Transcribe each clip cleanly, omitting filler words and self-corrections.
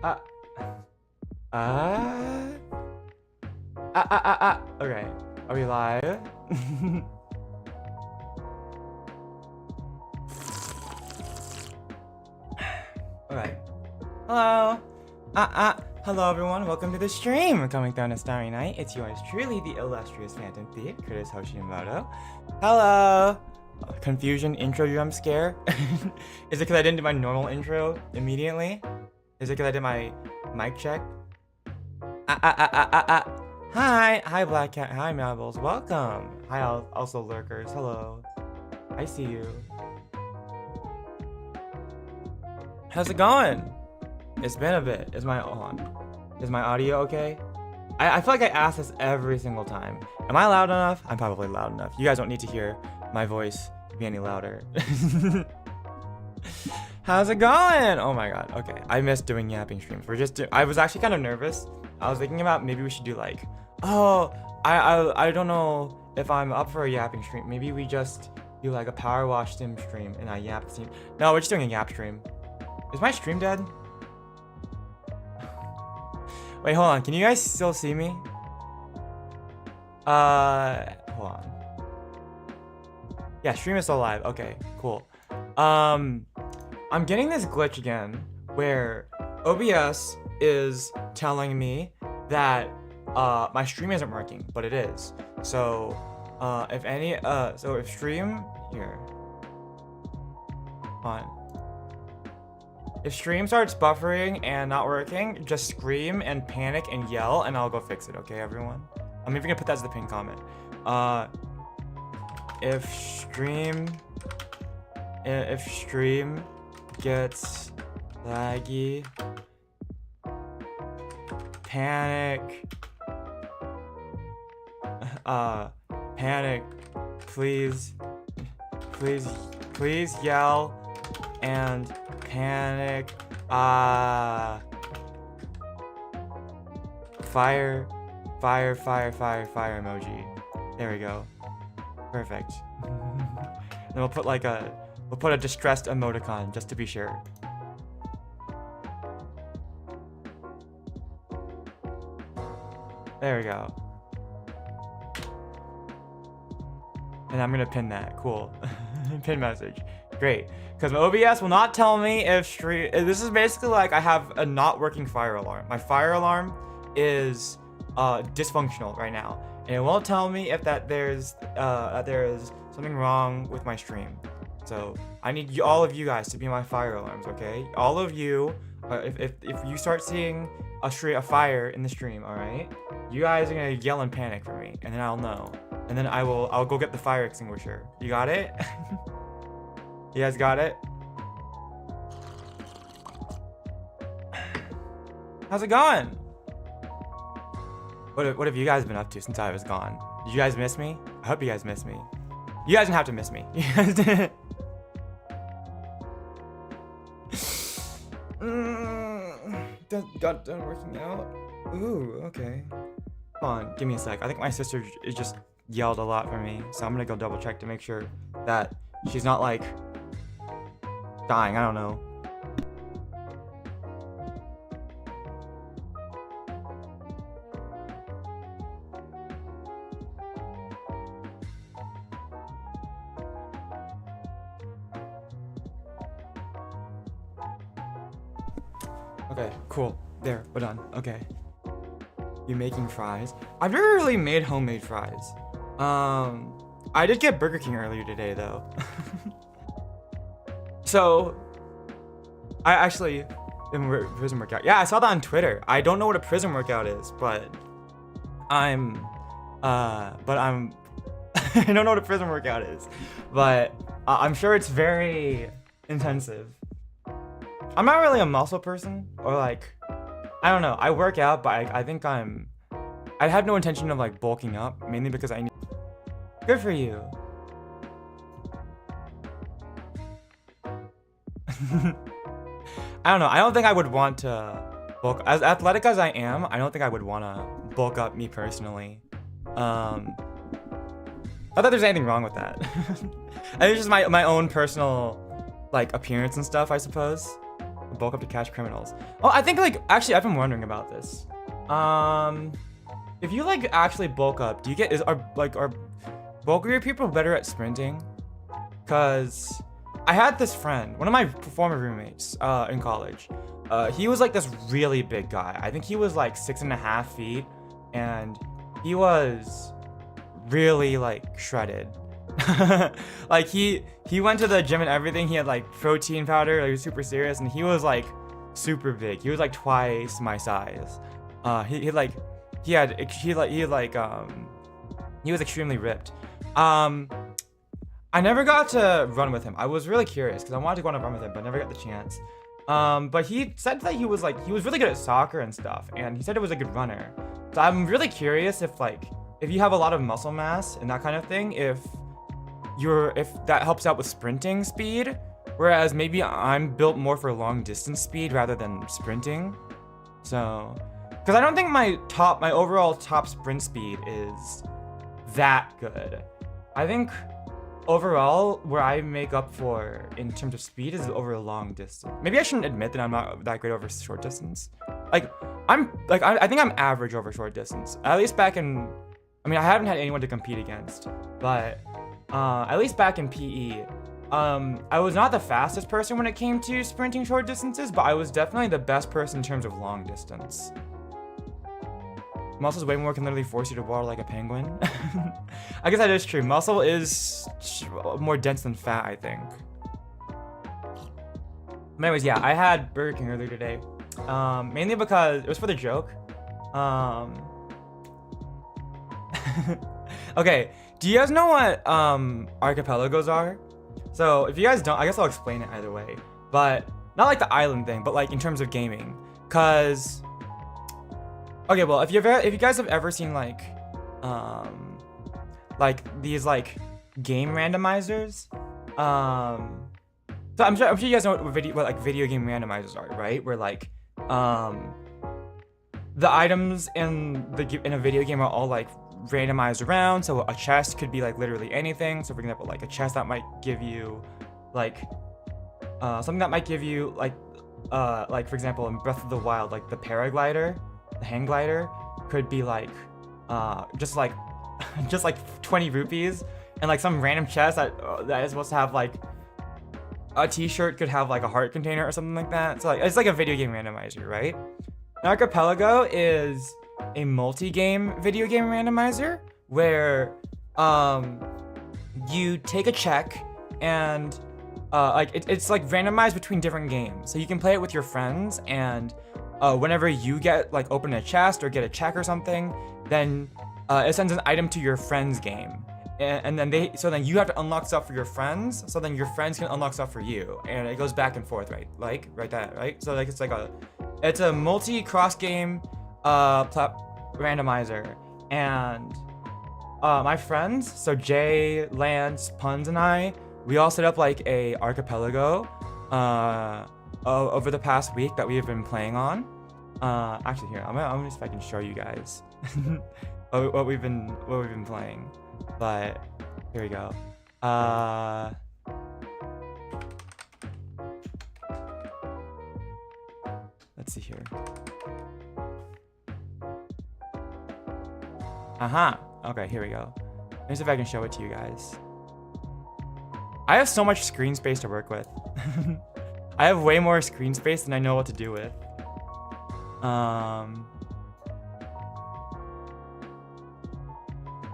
Uh, okay. Are we live? Alright. Hello. Hello everyone. Welcome to the stream. Coming down a starry night. It's yours truly, the illustrious Phantom Thief, Kurtis Hoshimoto. Hello. Confusion intro jump scare. Is it because I didn't do my normal intro immediately? Is it because I did my mic check? Hi Black Cat. Hi Marbles. Welcome. Hi also lurkers. Hello. I see you. How's it going? It's been a bit. Hold on. Is my audio okay? I feel like I ask this every single time. Am I loud enough? I'm probably loud enough. You guys don't need to hear my voice be any louder. How's it going? Oh my god. Okay. I miss doing yapping streams. I was actually kind of nervous. I was thinking about maybe we should do like, I don't know if I'm up for a yapping stream. Maybe we just do like a power wash sim stream and I yap stream. No, we're just doing a yap stream. Is my stream dead? Wait, hold on. Can you guys still see me? Hold on. Yeah, stream is still live. Okay, cool. I'm getting this glitch again where OBS is telling me that my stream isn't working, but it is. So if stream here on. If stream starts buffering and not working, just scream and panic and yell and I'll go fix it, okay everyone? I'm even gonna put that as the pinned comment. If stream gets laggy, panic, please yell and panic, fire emoji. There we go. Perfect. Then we'll put a distressed emoticon just to be sure. There we go. And I'm gonna pin that. Cool. Pin message. Great. Because my OBS will not tell me if stream. This is basically like I have a not working fire alarm. My fire alarm is dysfunctional right now, and it won't tell me if there's something wrong with my stream. So I need all of you guys to be my fire alarms, okay? All of you, if you start seeing a fire in the stream, all right? You guys are gonna yell and panic for me, and then I'll know, and then I'll go get the fire extinguisher. You got it? You guys got it? How's it going? What have you guys been up to since I was gone? Did you guys miss me? I hope you guys miss me. You guys didn't have to miss me. You guys didn't. Got done working out. Ooh, okay. Hold on, give me a sec. I think my sister just yelled a lot for me, so I'm gonna go double check to make sure that she's not like dying. I don't know. Okay, cool. There, we're done. Okay. You making fries? I've never really made homemade fries. I did get Burger King earlier today though. So, I actually prison workout. Yeah, I saw that on Twitter. I don't know what a prison workout is, but I don't know what a prison workout is, but I'm sure it's very intensive. I'm not really a muscle person, or like, I don't know. I work out, but I think I have no intention of like bulking up, mainly because I need. Good for you. I don't know. I don't think I would want to bulk. As athletic as I am, I don't think I would want to bulk up me personally. Not that there's anything wrong with that. I think it's just my own personal like appearance and stuff, I suppose. bulk up to catch criminals. Oh, I think like actually I've been wondering about this. If you like actually bulk up, do you get are bulkier people better at sprinting? Cause I had this friend, one of my former roommates in college. He was like this really big guy. I think he was like 6.5 feet, and he was really like shredded. Like he went to the gym and everything. He had like protein powder. Like, he was super serious, and he was like super big. He was like twice my size. He was extremely ripped. I never got to run with him. I was really curious because I wanted to go on a run with him, but never got the chance. But he said that he was really good at soccer and stuff, and he said it was a good runner. So I'm really curious if you have a lot of muscle mass and that kind of thing, if that helps out with sprinting speed, whereas maybe I'm built more for long distance speed rather than sprinting. So, because I don't think my overall top sprint speed is that good. I think overall, where I make up for in terms of speed is over a long distance. Maybe I shouldn't admit that I'm not that great over short distance. I think I'm average over short distance. At least back in, I haven't had anyone to compete against, but at least back in PE, I was not the fastest person when it came to sprinting short distances, but I was definitely the best person in terms of long distance. Muscle's way more, can literally force you to water like a penguin. I guess that is true. Muscle is more dense than fat, I think. But anyways, yeah, I had Burger King earlier today. Mainly because it was for the joke. Okay, do you guys know what archipelagos are? So if you guys don't, I guess I'll explain it either way. But not like the island thing, but like in terms of gaming. Cause okay, well, if you guys have ever seen like these like game randomizers, so I'm sure you guys know what video game randomizers are, right? Where like the items in a video game are all like randomized around. So a chest could be like literally anything. So for example, like a chest that might give you like something that might give you like for example in Breath of the Wild, like the paraglider. The hang glider could be like just like 20 rupees, and like some random chest that is supposed to have like a t-shirt could have like a heart container or something like that. So like it's like a video game randomizer, right? An archipelago is a multi-game video game randomizer where you take a check and it's like randomized between different games, so you can play it with your friends, and whenever you get like open a chest or get a check or something, then it sends an item to your friend's game, and then then you have to unlock stuff for your friends, so then your friends can unlock stuff for you, and it goes back and forth, right? Right? So like it's a multi-cross game randomizer, and my friends, so Jay, Lance, Puns, and we all set up like a archipelago over the past week that we have been playing on. Actually, here I'm gonna see if I can show you guys what we've been playing. But here we go. Let's see here. Okay, here we go. Let me see if I can show it to you guys. I have so much screen space to work with. I have way more screen space than I know what to do with.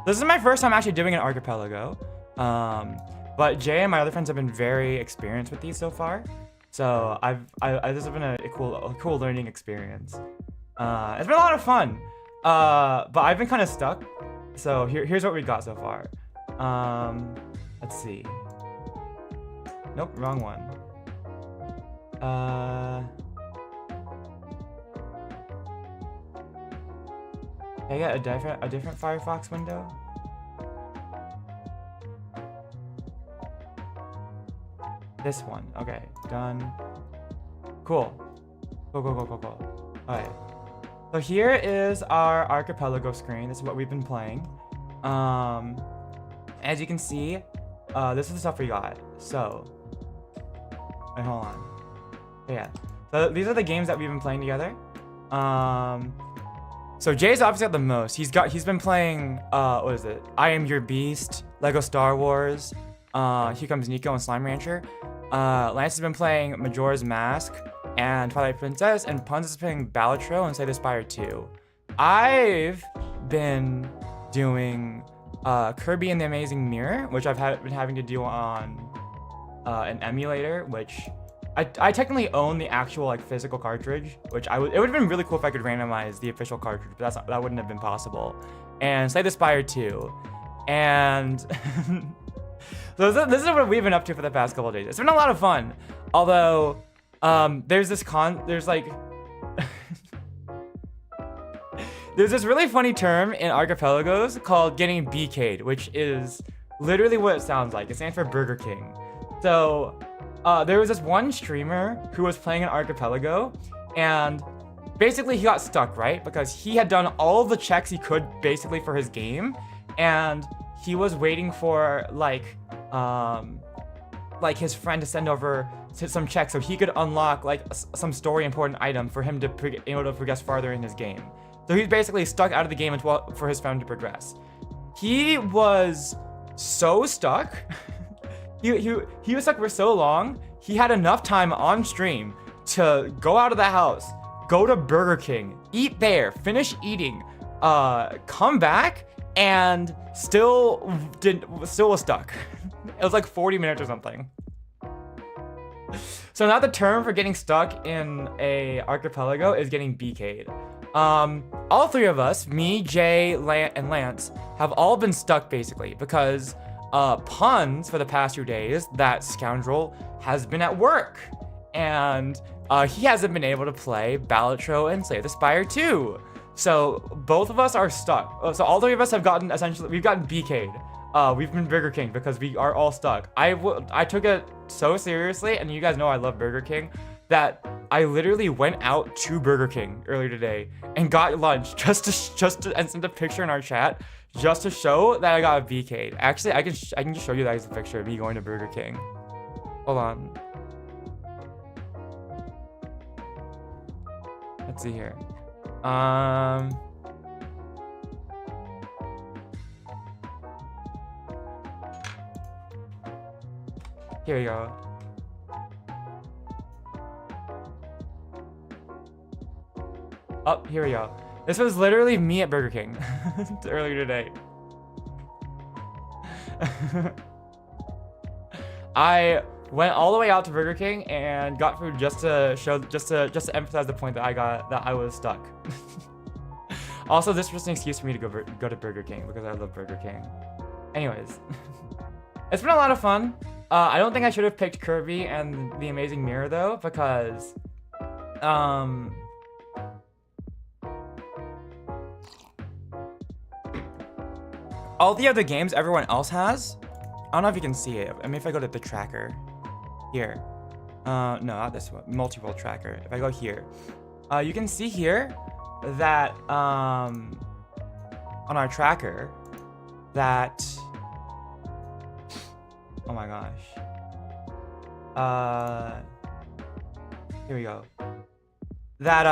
This is my first time actually doing an archipelago. But Jay and my other friends have been very experienced with these so far. So this has been a cool learning experience. It's been a lot of fun. But I've been kind of stuck. So here's what we got so far. Let's see. Nope, wrong one. I got a different Firefox window. This one. Okay, done. Cool. Cool. Alright. So here is our archipelago screen. This is what we've been playing. As you can see, this is the stuff we got. So, wait, hold on. Yeah. So these are the games that we've been playing together. So Jay's obviously got the most. He's been playing what is it? I Am Your Beast, Lego Star Wars, Here Comes Nico, and Slime Rancher. Lance has been playing Majora's Mask and Twilight Princess, and Punz is playing Balatro and Slay the Spire 2. I've been doing Kirby and the Amazing Mirror, which I've been having to do on an emulator, which I technically own the actual like physical cartridge, which it would have been really cool if I could randomize the official cartridge, but that wouldn't have been possible. And Slay the Spire 2. And so this is what we've been up to for the past couple of days. It's been a lot of fun. Although there's this there's this really funny term in archipelagos called getting BK'd, which is literally what it sounds like. It stands for Burger King. So there was this one streamer who was playing an archipelago, and basically he got stuck, right? Because he had done all of the checks he could basically for his game, and he was waiting for like his friend to send over some checks so he could unlock like some story important item for him to be able to progress farther in his game. So he's basically stuck out of the game for his friend to progress. He was so stuck. He was stuck for so long, he had enough time on stream to go out of the house, go to Burger King, eat there, finish eating, come back, and still was stuck. It was like 40 minutes or something. So now the term for getting stuck in a archipelago is getting BK'd. All three of us, me, Jay, and Lance, have all been stuck basically because Punz for the past few days, that scoundrel, has been at work, and he hasn't been able to play Balatro and Slay the Spire 2. So both of us are stuck. So all three of us have gotten we've gotten BK'd. We've been Burger King because we are all stuck. I took it so seriously, and you guys know I love Burger King, that I literally went out to Burger King earlier today and got lunch just to and sent a picture in our chat just to show that I got BK'd. Actually, I can just show you guys a picture of me going to Burger King. Hold on. Let's see here. Here we go. Oh, here we go. This was literally me at Burger King earlier today. I went all the way out to Burger King and got food just to emphasize the point that I was stuck. Also, this was an excuse for me to go to Burger King because I love Burger King. Anyways, it's been a lot of fun. I don't think I should have picked Kirby and the Amazing Mirror though, because all the other games everyone else has, I don't know if you can see it. I mean, if I go to the tracker here, no, not this one, multi-world tracker. If I go here, you can see here that on our tracker that, oh my gosh, here we go, that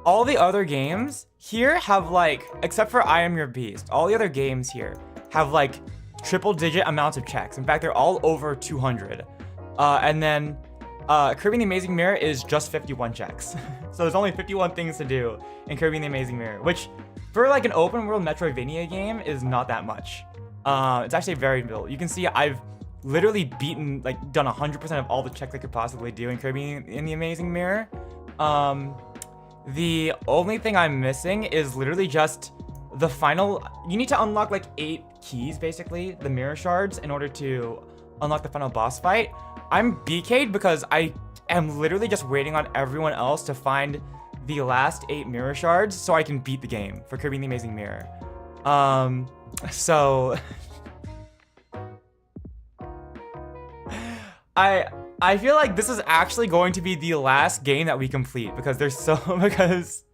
all the other games here have like, except for I Am Your Beast, all the other games here have like triple-digit amounts of checks. In fact, they're all over 200. And then Kirby and the Amazing Mirror is just 51 checks. So there's only 51 things to do in Kirby and the Amazing Mirror, which for like an open world Metroidvania game is not that much. It's actually very little. You can see I've literally done 100% of all the checks I could possibly do in Kirby and the Amazing Mirror. The only thing I'm missing is literally just the final. You need to unlock like 8 keys, basically, the mirror shards, in order to unlock the final boss fight. I'm BK'd because I am literally just waiting on everyone else to find the last 8 mirror shards so I can beat the game for Kirby and the Amazing Mirror. So I feel like this is actually going to be the last game that we complete because because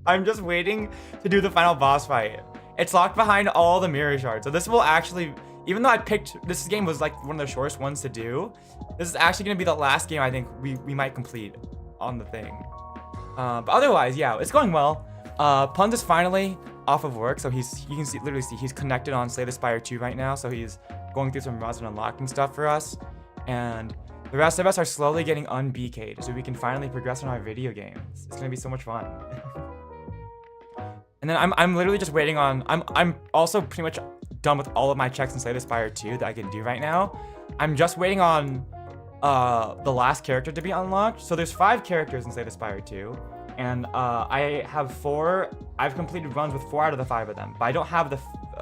I'm just waiting to do the final boss fight. It's locked behind all the mirror shards. So this will actually, even though I picked, this game was like one of the shortest ones to do, this is actually gonna be the last game I think we might complete on the thing. But otherwise, yeah, it's going well. Puns is finally off of work, so you can literally see he's connected on Slay the Spire 2 right now, so he's going through some runs and unlocking stuff for us. And the rest of us are slowly getting un-BK'd, so we can finally progress on our video games. It's gonna be so much fun. And then I'm literally just waiting on, I'm also pretty much done with all of my checks in Slay the Spire 2 that I can do right now. I'm just waiting on the last character to be unlocked. So there's 5 characters in Slay the Spire 2, and I've completed runs with 4 out of the 5 of them, but I don't have the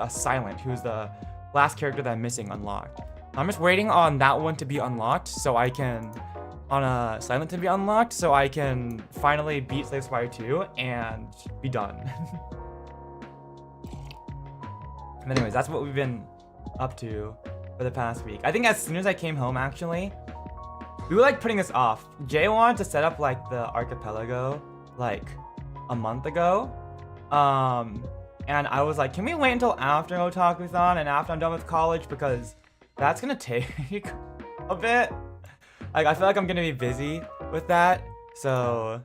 Silent, who's the last character that I'm missing, unlocked. I'm just waiting on that one to be unlocked so I can, Silent to be unlocked so I can finally beat Slay the Spire 2 and be done. But anyways, that's what we've been up to for the past week. I think as soon as I came home, actually, we were like putting this off. Jay wanted to set up like the archipelago like a month ago. And I was like, can we wait until after Otaku-san and after I'm done with college, because that's gonna take a bit. Like, I feel like I'm gonna be busy with that. So,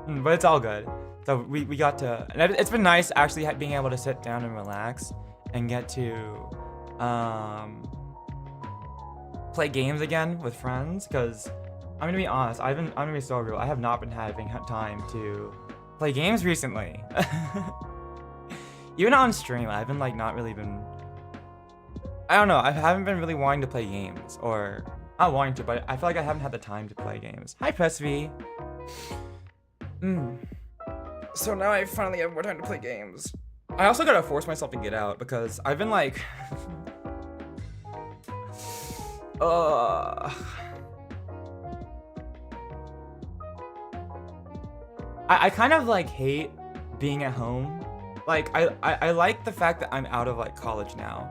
but it's all good. So we got to, and it's been nice actually being able to sit down and relax and get to play games again with friends, because I'm gonna be honest, I'm gonna be so real, I have not been having time to play games recently. Even on stream, I've been like not really been, I don't know, I haven't been really wanting to play games, or not wanting to, but I feel like I haven't had the time to play games. Hi Press V. So now I finally have more time to play games. I also gotta force myself to get out because I've been like, I kind of like hate being at home. Like I like the fact that I'm out of like college now.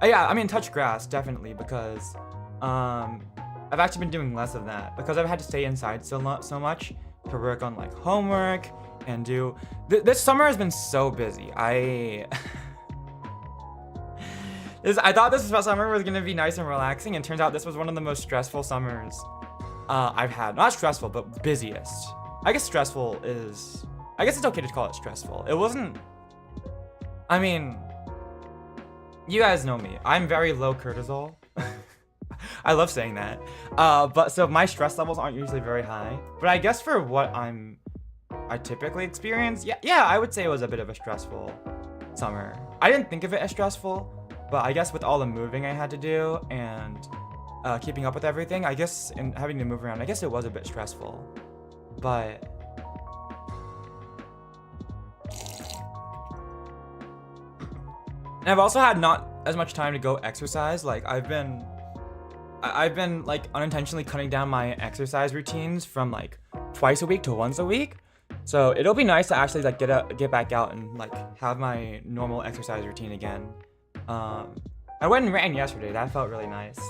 Yeah, I mean touch grass definitely, because I've actually been doing less of that because I've had to stay inside so much to work on like homework and do. This summer has been so busy. I thought this summer was gonna be nice and relaxing, and turns out this was one of the most stressful summers I've had. Not stressful, but busiest. I guess stressful is, I guess it's okay to call it stressful. It wasn't, I mean, you guys know me. I'm very low cortisol. I love saying that. But so my stress levels aren't usually very high. But I guess for what I typically experience, yeah, I would say it was a bit of a stressful summer. I didn't think of it as stressful, but I guess with all the moving I had to do and keeping up with everything, I guess, and having to move around, I guess it was a bit stressful. But and I've also had not as much time to go exercise. Like I've been like unintentionally cutting down my exercise routines from like twice a week to once a week. So it'll be nice to actually like get back out and like have my normal exercise routine again. I went and ran yesterday. That felt really nice.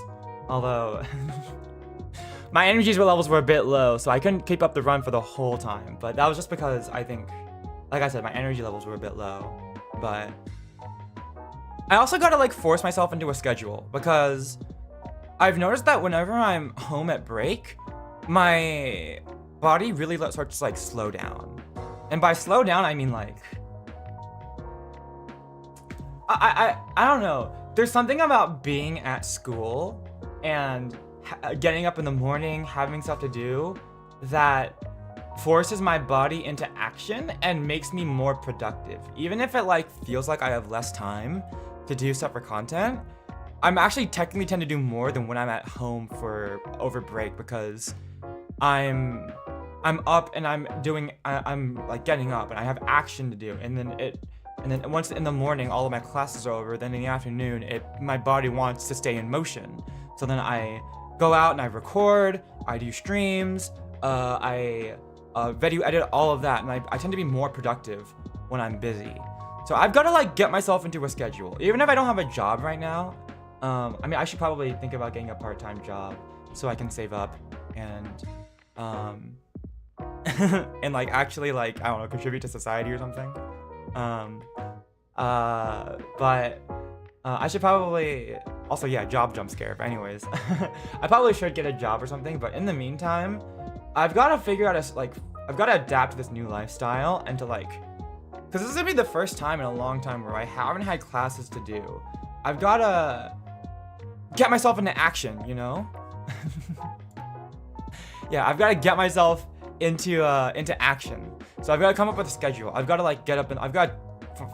Although my energy levels were a bit low, so I couldn't keep up the run for the whole time. But that was just because I think, like I said, my energy levels were a bit low. But I also gotta like force myself into a schedule, because I've noticed that whenever I'm home at break, my body really starts to like slow down. And by slow down, I mean like, I don't know. There's something about being at school and getting up in the morning, having stuff to do, that forces my body into action and makes me more productive. Even if it like feels like I have less time to do stuff for content, I'm actually technically tend to do more than when I'm at home for over break, because I'm up and I'm like getting up and I have action to do, and then once in the morning all of my classes are over, then in the afternoon my body wants to stay in motion. So then I go out and I record, I do streams, I video edit, all of that, and I tend to be more productive when I'm busy. So I've got to like get myself into a schedule, even if I don't have a job right now. I mean, I should probably think about getting a part-time job so I can save up and and like actually like, I don't know, contribute to society or something. But I should probably also, yeah, job jump scare. But anyways, I probably should get a job or something. But in the meantime, I've got to figure out I've got to adapt to this new lifestyle and to like, because this is gonna be the first time in a long time where I haven't had classes to do. I've got to get myself into action, you know? Yeah, I've got to get myself into action. So I've got to come up with a schedule. I've got to like get up and I've got to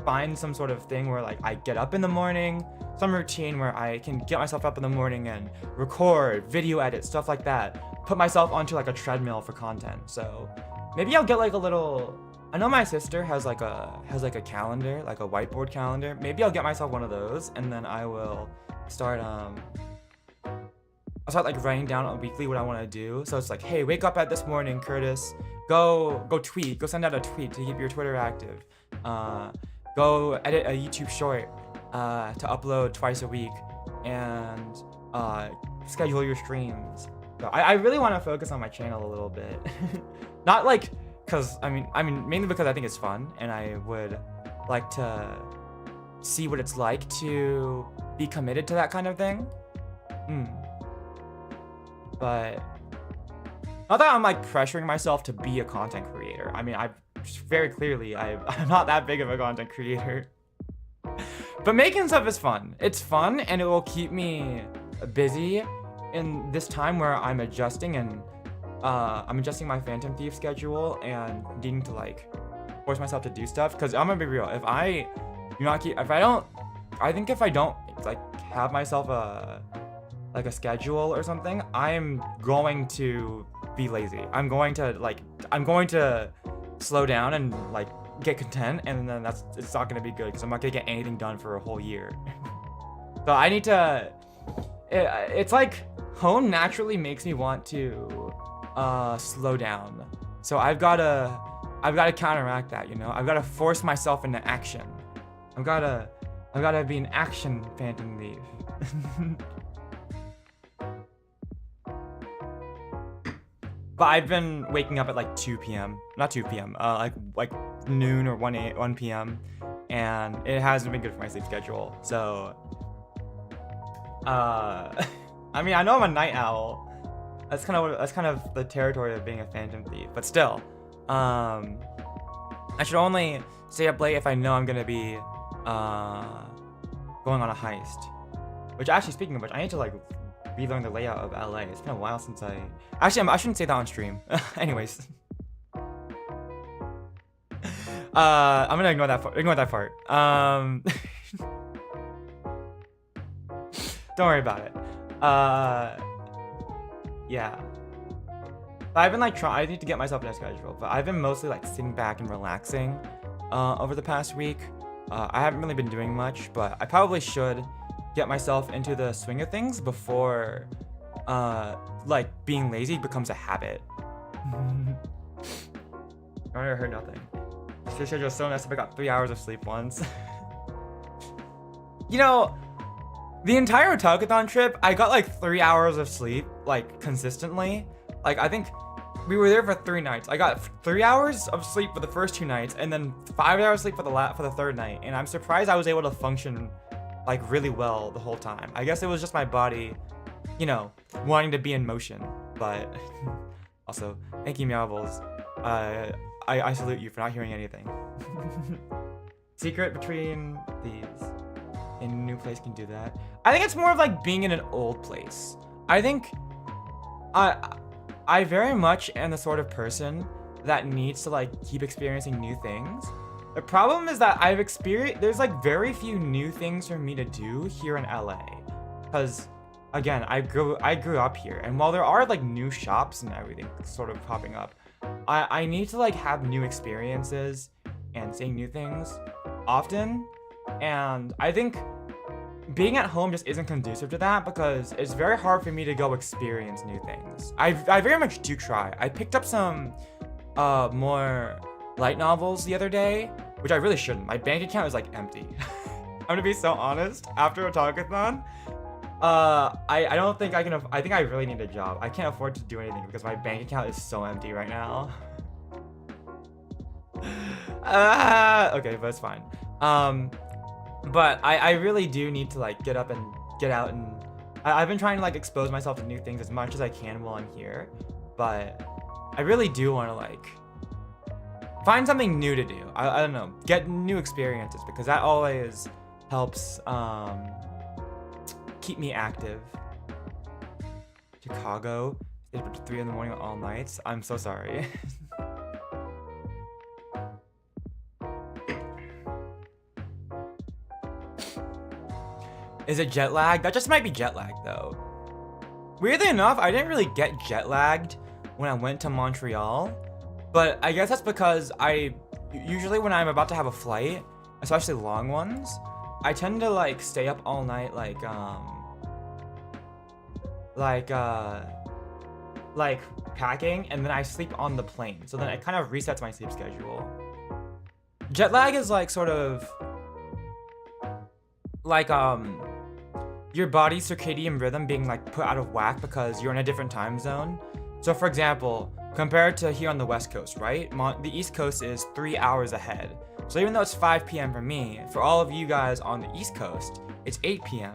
find some sort of thing where like I get up in the morning, some routine where I can get myself up in the morning and record, video edit, stuff like that. Put myself onto like a treadmill for content. So maybe I'll get like a little, I know my sister has like a calendar, like a whiteboard calendar. Maybe I'll get myself one of those and then I will start I'll start like writing down on weekly what I want to do. So it's like, hey, wake up at this morning, Kurtis. Go tweet. Go send out a tweet to keep your Twitter active. Go edit a YouTube short to upload twice a week, and schedule your streams. So I really want to focus on my channel a little bit. Not like, cause I mean mainly because I think it's fun, and I would like to see what it's like to be committed to that kind of thing. But not that I'm like pressuring myself to be a content creator. I mean, I'm not that big of a content creator. But making stuff is fun. It's fun, and it will keep me busy in this time where I'm adjusting my Phantom Thief schedule and needing to like force myself to do stuff. Because I'm gonna be real, if I don't like have myself a schedule or something, I'm going to be lazy. I'm going to slow down and like get content, and then it's not gonna be good because I'm not gonna get anything done for a whole year. So I need to. It's like home naturally makes me want to slow down. So I've gotta counteract that, you know. I've gotta force myself into action. I've gotta be an action Phantom Thief. But I've been waking up at like 2 p.m. Not 2 p.m. Like noon or 1 p.m. and it hasn't been good for my sleep schedule. So, I mean, I know I'm a night owl. That's kind of the territory of being a Phantom Thief. But still, I should only stay up late if I know I'm gonna be going on a heist. Which actually, speaking of which, I need to like relearn the layout of LA. It's been a while since I shouldn't say that on stream. Anyways. I'm gonna ignore that part. Don't worry about it. Yeah. But I've been like I need to get myself in a schedule, but I've been mostly like sitting back and relaxing over the past week. I haven't really been doing much, but I probably should get myself into the swing of things before like being lazy becomes a habit. I heard nothing. This schedule is so messed up. I got 3 hours of sleep once. You know, the entire Talkathon trip, I got like 3 hours of sleep, like consistently. Like I think we were there for 3 nights. I got 3 hours of sleep for the first 2 nights, and then 5 hours sleep for the third night. And I'm surprised I was able to function like really well the whole time. I guess it was just my body, you know, wanting to be in motion. But also, thank you, Meowbles. I salute you for not hearing anything. Secret between thieves. In a new place can do that. I think it's more of like being in an old place. I think I very much am the sort of person that needs to like keep experiencing new things. The problem is that there's like very few new things for me to do here in LA. Because again, I grew up here, and while there are like new shops and everything sort of popping up, I need to like have new experiences and seeing new things often. And I think being at home just isn't conducive to that, because it's very hard for me to go experience new things. I very much do try. I picked up some more light novels the other day, which I really shouldn't. My bank account is like empty. I'm gonna be so honest. After a talkathon, I don't think I can. I think I really need a job. I can't afford to do anything because my bank account is so empty right now. Okay, but it's fine. But I really do need to like get up and get out, and I've been trying to like expose myself to new things as much as I can while I'm here. But I really do want to like find something new to do. I don't know, get new experiences, because that always helps keep me active. Chicago, stayed up to 3 in the morning all nights. I'm so sorry. Is it jet lag? That just might be jet lag though. Weirdly enough, I didn't really get jet lagged when I went to Montreal, but I guess that's because usually when I'm about to have a flight, especially long ones, I tend to like stay up all night like packing, and then I sleep on the plane. So then it kind of resets my sleep schedule. Jet lag is like sort of like your body's circadian rhythm being like put out of whack because you're in a different time zone. So for example, compared to here on the West Coast, right? The East Coast is 3 hours ahead. So even though it's 5 p.m. for me, for all of you guys on the East Coast, it's 8 p.m.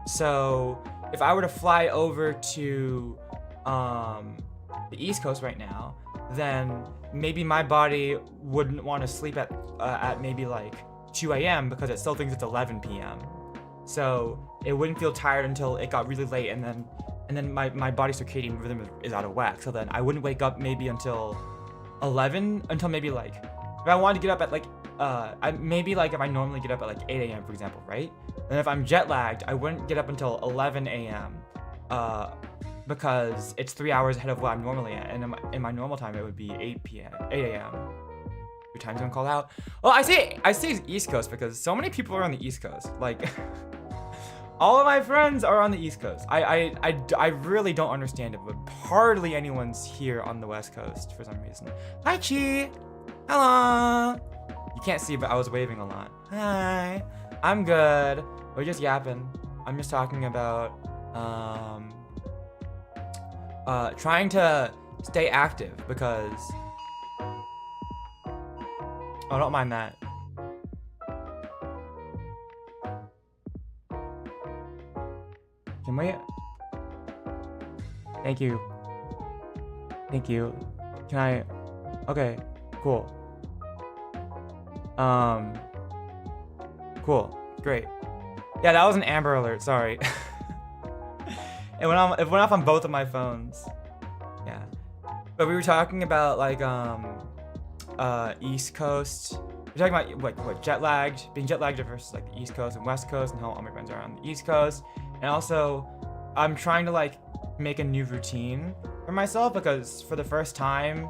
So if I were to fly over to the East Coast right now, then maybe my body wouldn't want to sleep at maybe like 2 a.m. because it still thinks it's 11 p.m. So it wouldn't feel tired until it got really late, and then my body's circadian rhythm is out of whack. So then I wouldn't wake up maybe until 11, until maybe like, if I wanted to get up at like, maybe like if I normally get up at like 8 a.m. for example, right? And if I'm jet lagged, I wouldn't get up until 11 a.m. Because it's 3 hours ahead of what I'm normally at, and in my normal time it would be 8 a.m. Your time zone called out. Well, I say East Coast because so many people are on the East Coast. Like, all of my friends are on the East Coast. I really don't understand it, but hardly anyone's here on the West Coast for some reason. Hi, Chi. Hello. You can't see, but I was waving a lot. Hi. I'm good. We're just yapping. I'm just talking about trying to stay active because. Oh, don't mind that. Can we? Thank you. Thank you. Can I? Okay, cool. Cool. Great. Yeah, that was an Amber Alert, sorry. It went off on both of my phones. Yeah. But we were talking about like East Coast. We're talking about what jet lagged, being jet lagged versus like the East Coast and West Coast, and how all my friends are on the East Coast. And also, I'm trying to like make a new routine for myself because for the first time,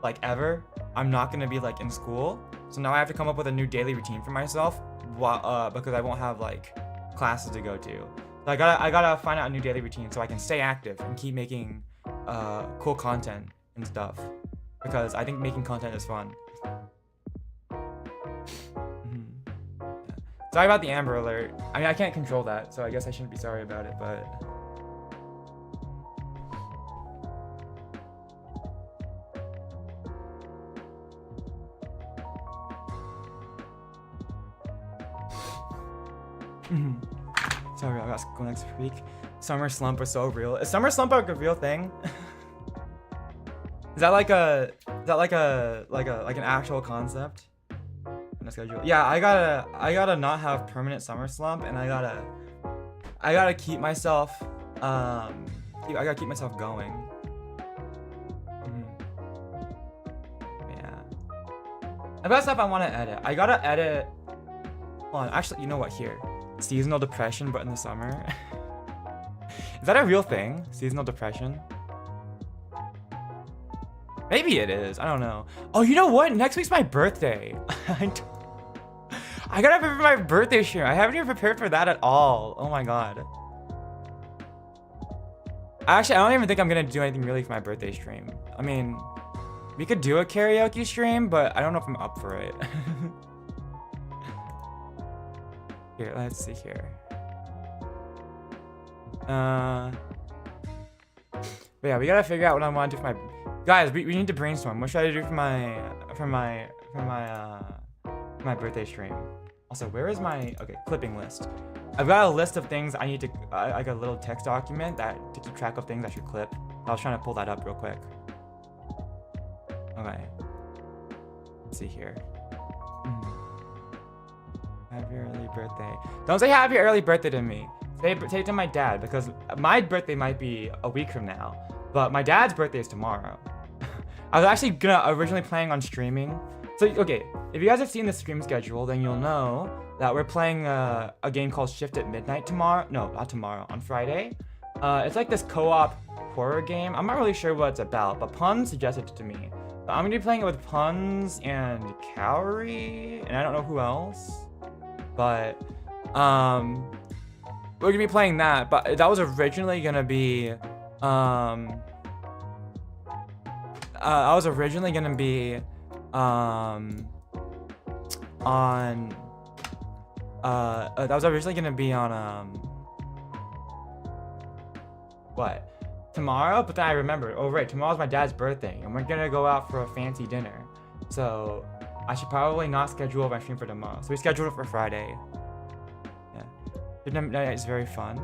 like ever, I'm not gonna be like in school. So now I have to come up with a new daily routine for myself, because I won't have like classes to go to. So I gotta find out a new daily routine so I can stay active and keep making cool content and stuff. Because I think making content is fun. Sorry about the Amber Alert. I mean, I can't control that, so I guess I shouldn't be sorry about it, but. Sorry, I got school next week. Summer slump was so real. Is summer slump like a real thing? Is that like an actual concept? On a schedule? Yeah, I gotta not have permanent summer slump, and I gotta keep myself going. Yeah. I've got stuff I want to edit. I gotta edit. Hold on, actually, you know what? Here, seasonal depression, but in the summer. Is that a real thing? Seasonal depression? Maybe it is. I don't know. Oh, you know what? Next week's my birthday. I gotta prepare for my birthday stream. I haven't even prepared for that at all. Oh my god. Actually, I don't even think I'm gonna do anything really for my birthday stream. I mean, we could do a karaoke stream, but I don't know if I'm up for it. Here, let's see here. But yeah, we gotta figure out what I want to do for my. Guys, we need to brainstorm. What should I do for my birthday stream? Also, where is my, okay, clipping list. I've got a list of things I need to, I got a little text document that to keep track of things I should clip. I was trying to pull that up real quick. Okay. Let's see here. Happy early birthday. Don't say happy early birthday to me. Say it to my dad, because my birthday might be a week from now, but my dad's birthday is tomorrow. I was actually originally planning on streaming. So, okay, if you guys have seen the stream schedule, then you'll know that we're playing a game called Shift at Midnight tomorrow. No, not tomorrow, on Friday. It's like this co-op horror game. I'm not really sure what it's about, but Pun suggested it to me. So I'm gonna be playing it with Puns and Cowrie, and I don't know who else. But, we're gonna be playing that, but that was originally gonna be, on, that was originally gonna be on, what? Tomorrow? But then I remembered, oh right, tomorrow's my dad's birthday, and we're gonna go out for a fancy dinner. So, I should probably not schedule my stream for tomorrow. So we scheduled it for Friday. Yeah. Midnight night is very fun.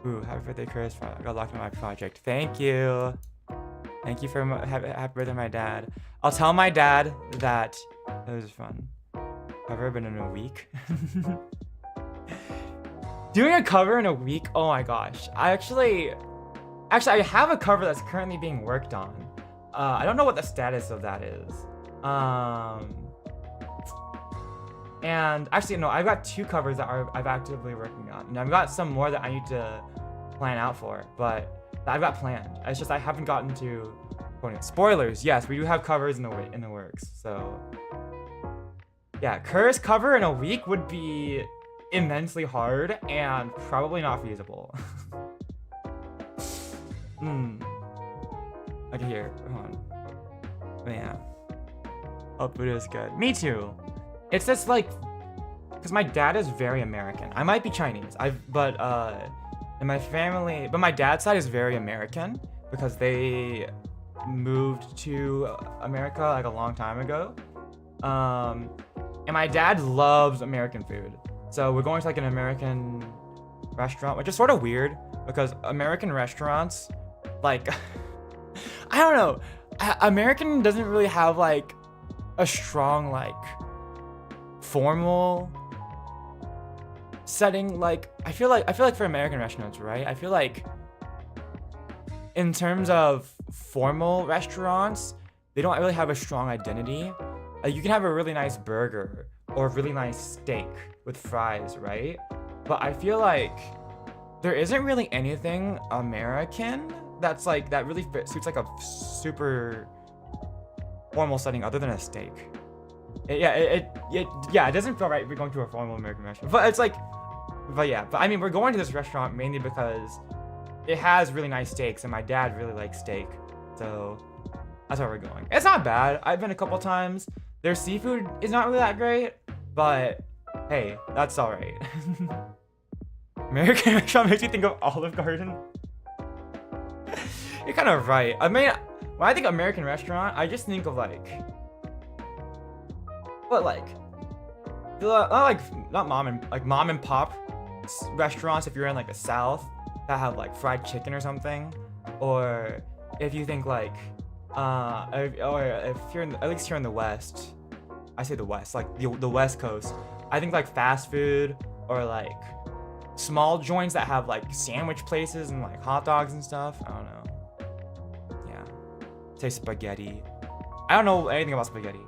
Ooh, happy birthday, Kurtis. I got locked in my project. Thank you. Thank you for happy birthday, my dad. I'll tell my dad that it was fun. Cover been in a week. Doing a cover in a week? Oh my gosh. Actually, I have a cover that's currently being worked on. I don't know what the status of that is. And actually, no, I've got 2 covers that I'm actively working on. And I've got some more that I need to plan out for, but I've got planned. It's just I haven't gotten to spoilers. Yes, we do have covers in the works. So yeah, Kurtis cover in a week would be immensely hard and probably not feasible. Okay, here, hold on. But yeah. Hope it is good. Me too. It's just like, because my dad is very American. I might be Chinese. But in my family, but my dad's side is very American because they moved to America like a long time ago. And my dad loves American food. So we're going to like an American restaurant, which is sort of weird because American restaurants, like, I don't know. American doesn't really have like a strong like formal setting. Like I feel like for American restaurants, right? I feel like in terms of formal restaurants, they don't really have a strong identity. You can have a really nice burger or a really nice steak with fries, right? But I feel like there isn't really anything American that's like that really suits like a super formal setting other than a steak. It doesn't feel right if we're going to a formal American restaurant. But it's like, but I mean, we're going to this restaurant mainly because it has really nice steaks and my dad really likes steak. So that's why we're going. It's not bad. I've been a couple times. Their seafood is not really that great, but hey, that's all right. American restaurant makes me think of Olive Garden. You're kind of right. I mean, when I think American restaurant, I just think of like, what like, not mom and pop restaurants if you're in like the South that have like fried chicken or something, or if you think like, or if you're at least here in the West, I say the West, like the West Coast, I think like fast food or like small joints that have like sandwich places and like hot dogs and stuff. I don't know. Yeah. Say spaghetti. I don't know anything about spaghetti.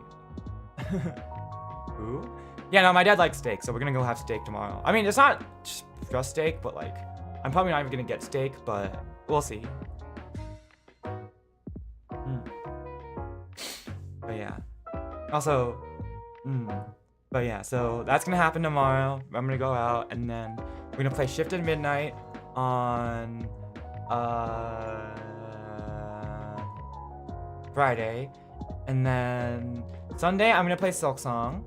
Ooh. Yeah, no, my dad likes steak, so we're gonna go have steak tomorrow. I mean, it's not just steak, but like, I'm probably not even gonna get steak, but we'll see. But yeah. Also, but yeah, so that's gonna happen tomorrow. I'm gonna go out and then we're gonna play Shift at Midnight on Friday, and then Sunday I'm gonna play Silk Song,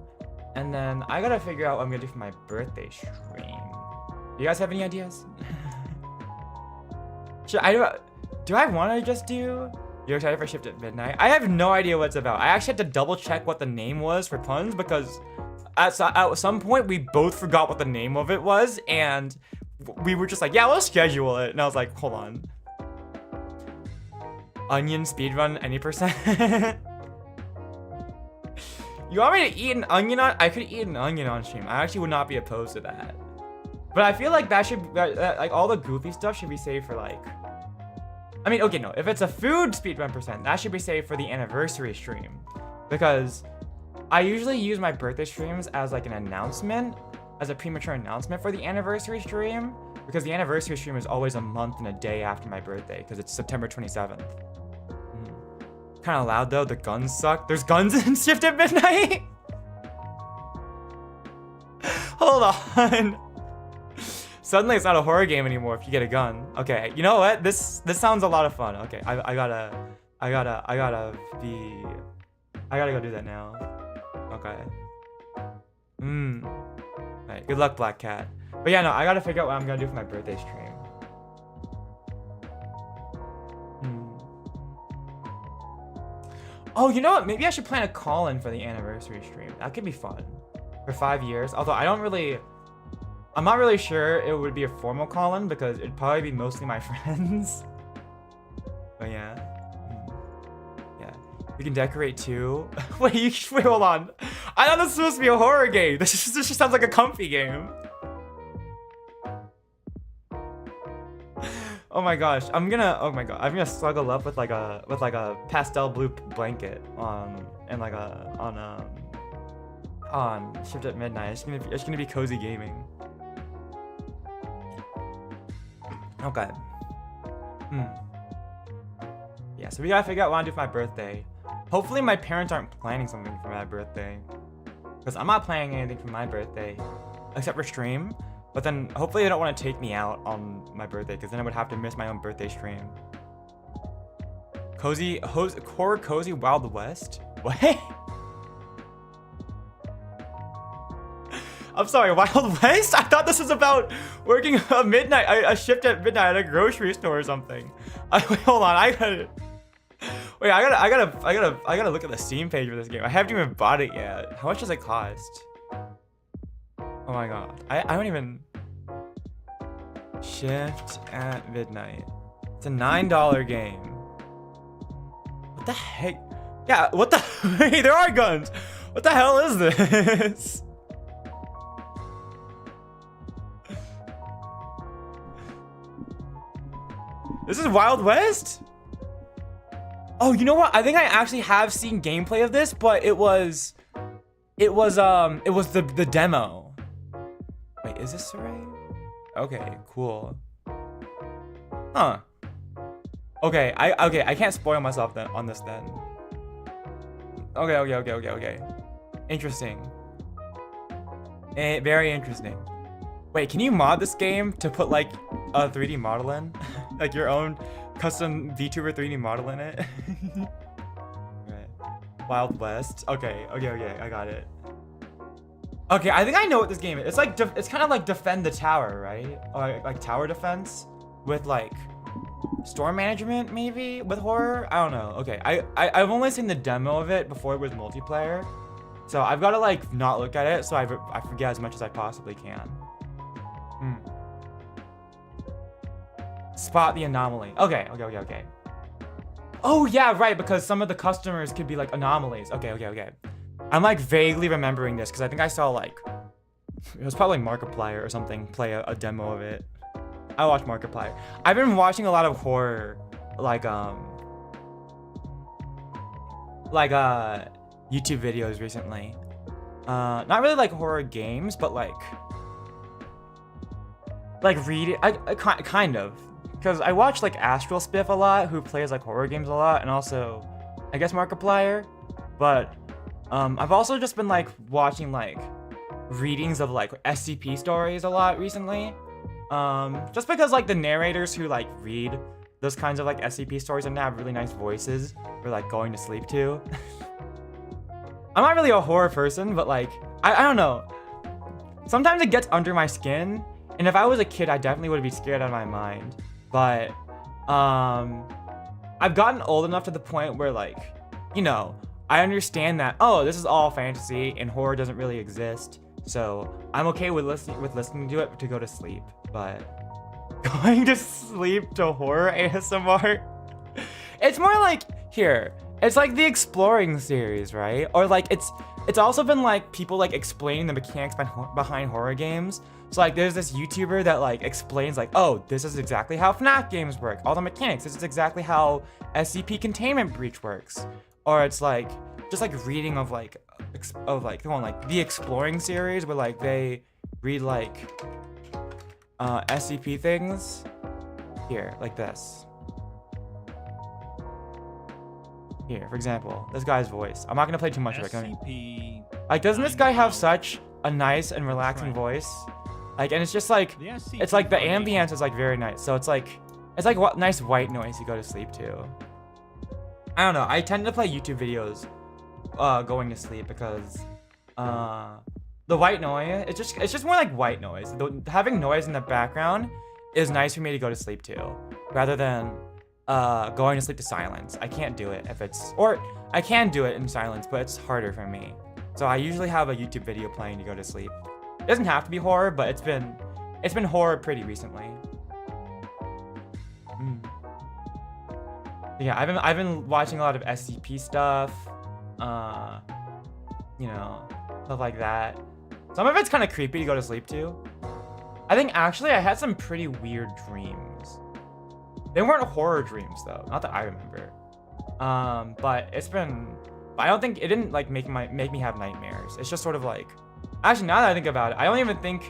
and then I gotta figure out what I'm gonna do for my birthday stream. You guys have any ideas? Do I want to just do? You're excited for Shift at Midnight? I have no idea what it's about. I actually had to double check what the name was for puns because at some point we both forgot what the name of it was, and we were just like, yeah, let's schedule it. And I was like, hold on. Onion speedrun any percent? You want me to eat an onion on? I could eat an onion on stream. I actually would not be opposed to that. But I feel like that should, like all the goofy stuff should be saved for like, I mean, okay, no. If it's a food speedrun percent, that should be saved for the anniversary stream. Because I usually use my birthday streams as like an announcement, as a premature announcement for the anniversary stream. Because the anniversary stream is always a month and a day after my birthday, because it's September 27th. Kind of loud though, the guns suck. There's guns in Shift at Midnight? Hold on. Suddenly it's not a horror game anymore if you get a gun. Okay, you know what? This sounds a lot of fun. Okay, I gotta go do that now. Okay. Alright, good luck, Black Cat. But yeah, no, I gotta figure out what I'm gonna do for my birthday stream. Oh, you know what? Maybe I should plan a call-in for the anniversary stream. That could be fun. For 5 years. Although I'm not really sure it would be a formal call-in because it'd probably be mostly my friends. But yeah. Yeah. We can decorate too. Wait, hold on. I thought this was supposed to be a horror game. This just sounds like a comfy game. Oh my gosh, I'm gonna snuggle up with like a pastel blue blanket on Shift at Midnight. It's gonna be cozy gaming. Okay. Yeah, so we gotta figure out what I do for my birthday. Hopefully my parents aren't planning something for my birthday, because I'm not planning anything for my birthday except for stream. But then hopefully they don't want to take me out on my birthday, because then I would have to miss my own birthday stream. Core Cozy Wild West? What? I'm sorry, Wild West? I thought this was about working a shift at midnight at a grocery store or something. Wait, hold on, I gotta look at the Steam page for this game. I haven't even bought it yet. How much does it cost? Oh my god. I don't even... Shift at Midnight. It's a $9 game. What the heck? Yeah, what the... Hey, there are guns! What the hell is this? This is Wild West? Oh, you know what? I think I actually have seen gameplay of this, but it was the demo. Wait, is this right? Okay, cool. Huh. Okay, I can't spoil myself then on this then. Okay. Interesting. Very interesting. Wait, can you mod this game to put like a 3D model in? Like your own custom VTuber 3D model in it? Right. Wild West. Okay, I got it. Okay, I think I know what this game is. It's like it's kind of like Defend the Tower, right? Or like tower defense with like storm management, maybe with horror. I don't know. Okay, I've only seen the demo of it before it was multiplayer, so I've got to like not look at it so I forget as much as I possibly can. Spot the anomaly. Okay. Oh yeah, right, because some of the customers could be like anomalies. Okay. I'm like vaguely remembering this because I think I saw like, it was probably Markiplier or something play a demo of it. I watched Markiplier. I've been watching a lot of horror, like YouTube videos recently. Not really like horror games, but like read it. Kind of, because I watch like Astral Spiff a lot, who plays like horror games a lot, and also I guess Markiplier, but I've also just been like watching like readings of like SCP stories a lot recently. Just because like the narrators who like read those kinds of like SCP stories tend to have really nice voices for like going to sleep to. I'm not really a horror person, but like I don't know. Sometimes it gets under my skin, and if I was a kid, I definitely would be scared out of my mind. But I've gotten old enough to the point where like, you know, I understand that, oh, this is all fantasy and horror doesn't really exist. So I'm okay with listening to it to go to sleep, but going to sleep to horror ASMR, it's more like, here, it's like the exploring series, right? Or like it's also been like people like explaining the mechanics behind horror games. So like there's this YouTuber that like explains like, oh, this is exactly how FNAF games work, all the mechanics. This is exactly how SCP Containment Breach works. Or it's like just like reading of like the exploring series where like they read like SCP things. Here, like this. Here, for example, this guy's voice. I'm not gonna play too much of it. Like, doesn't this guy have such a nice and relaxing voice? Like, and it's just like, it's like the ambience is like very nice. So it's like what nice white noise you go to sleep to. I don't know. I tend to play YouTube videos going to sleep because the white noise, it's just more like white noise. Having noise in the background is nice for me to go to sleep to, rather than going to sleep to silence. I can't do it if it's, or I can do it in silence, but it's harder for me. So I usually have a YouTube video playing to go to sleep. It doesn't have to be horror, but it's been horror pretty recently. Yeah, I've been watching a lot of SCP stuff, you know, stuff like that. Some of it's kind of creepy to go to sleep to. I think actually I had some pretty weird dreams. They weren't horror dreams though, not that I remember. But I don't think it didn't like make me have nightmares. It's just sort of like, actually now that I think about it, I don't even think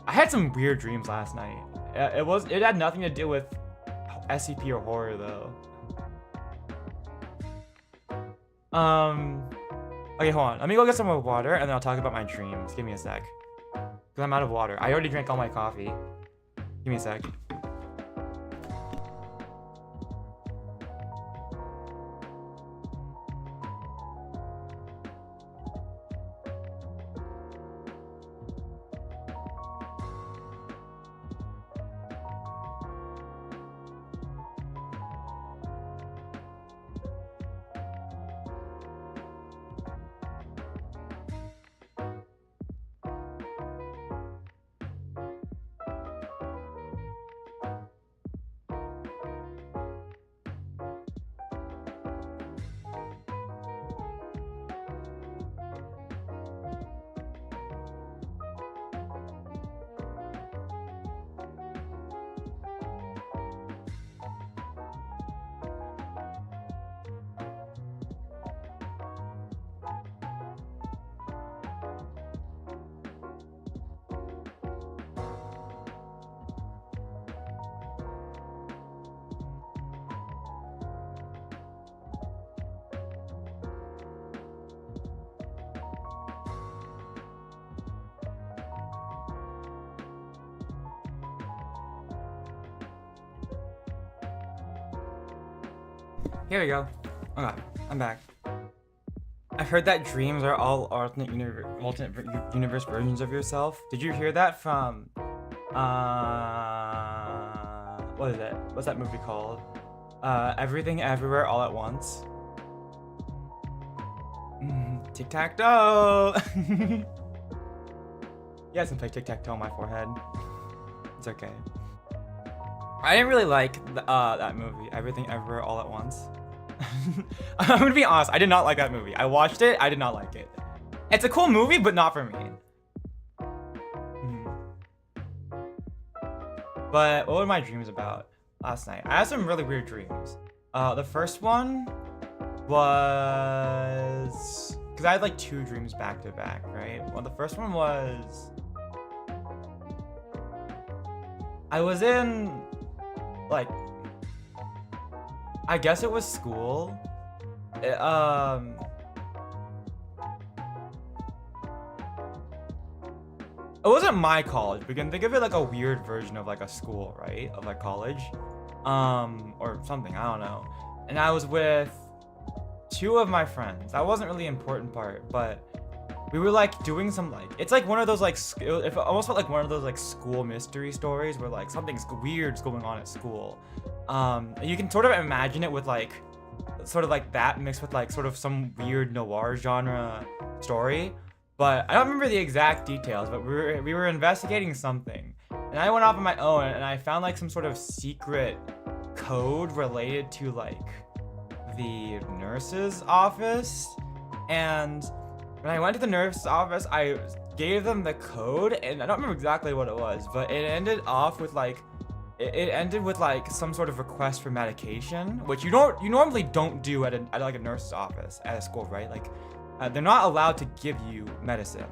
I had some weird dreams last night. It had nothing to do with SCP or horror though. Okay, hold on. Let me go get some more water and then I'll talk about my dreams. Give me a sec. Because I'm out of water. I already drank all my coffee. Give me a sec. Here we go. Okay, I'm back. I've heard that dreams are all alternate universe versions of yourself. Did you hear that from, what is it? What's that movie called? Everything Everywhere All at Once. Tic-tac-toe! You guys can play tic-tac-toe on my forehead. It's okay. I didn't really like that movie, Everything Everywhere All at Once. I'm gonna be honest, I did not like that movie. I watched it, I did not like it. It's a cool movie, but not for me. But what were my dreams about last night? I had some really weird dreams. The first one was, because I had like 2 dreams back to back, right? Well, the first one was, I was in, like, I guess it was school. It wasn't my college. We can think of it like a weird version of like a school, right? Of like college, or something. I don't know. And I was with 2 of my friends. That wasn't really the important part, but we were like doing some like, it's like one of those like, it almost felt like one of those like school mystery stories where like something's weird's going on at school. You can sort of imagine it with like sort of like that mixed with like sort of some weird noir genre story. But I don't remember the exact details, but we were investigating something. And I went off on my own and I found like some sort of secret code related to like the nurse's office. And when I went to the nurse's office, I gave them the code, and I don't remember exactly what it was, but it ended off with like it ended with like some sort of request for medication, which you normally don't do at like a nurse's office at a school, right? Like they're not allowed to give you medicine,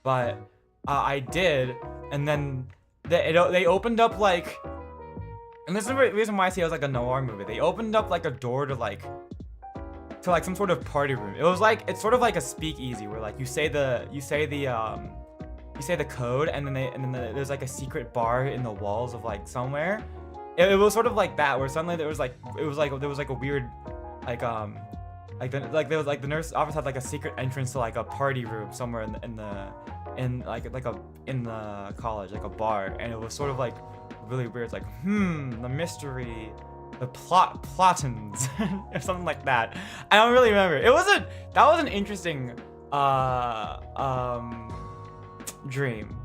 but I did, and then they opened up like, and this is the reason why I say it was like a noir movie. They opened up like a door to like some sort of party room. It was like, it's sort of like a speakeasy where like you say the code, and then there's like a secret bar in the walls of like somewhere. It was sort of like that, where suddenly there was like a weird like the nurse's office had like a secret entrance to like a party room somewhere in the college, like a bar, and it was sort of like really weird. It's like the mystery, the plottons or something like that. I don't really remember. That was an interesting dream.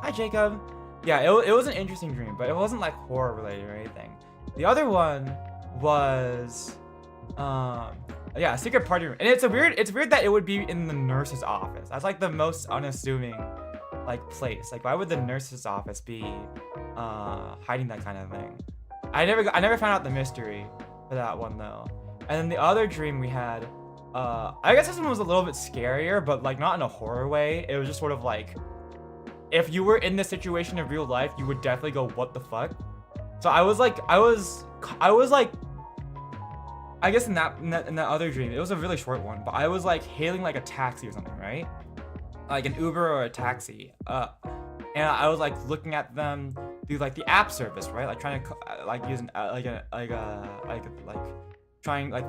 Hi, Jacob. Yeah, it was an interesting dream, but it wasn't like horror related or anything. The other one was yeah, a secret party room. And it's weird that it would be in the nurse's office. That's like the most unassuming like place. Like, why would the nurse's office be hiding that kind of thing? I never found out the mystery for that one though. And then the other dream we had, I guess this one was a little bit scarier, but like not in a horror way. It was just sort of like, if you were in this situation in real life, you would definitely go, what the fuck? So I was like, I guess in that other dream, it was a really short one, but I was like hailing like a taxi or something, right? Like an Uber or a taxi. And I was like looking at them through like the app service, right? Like trying to like using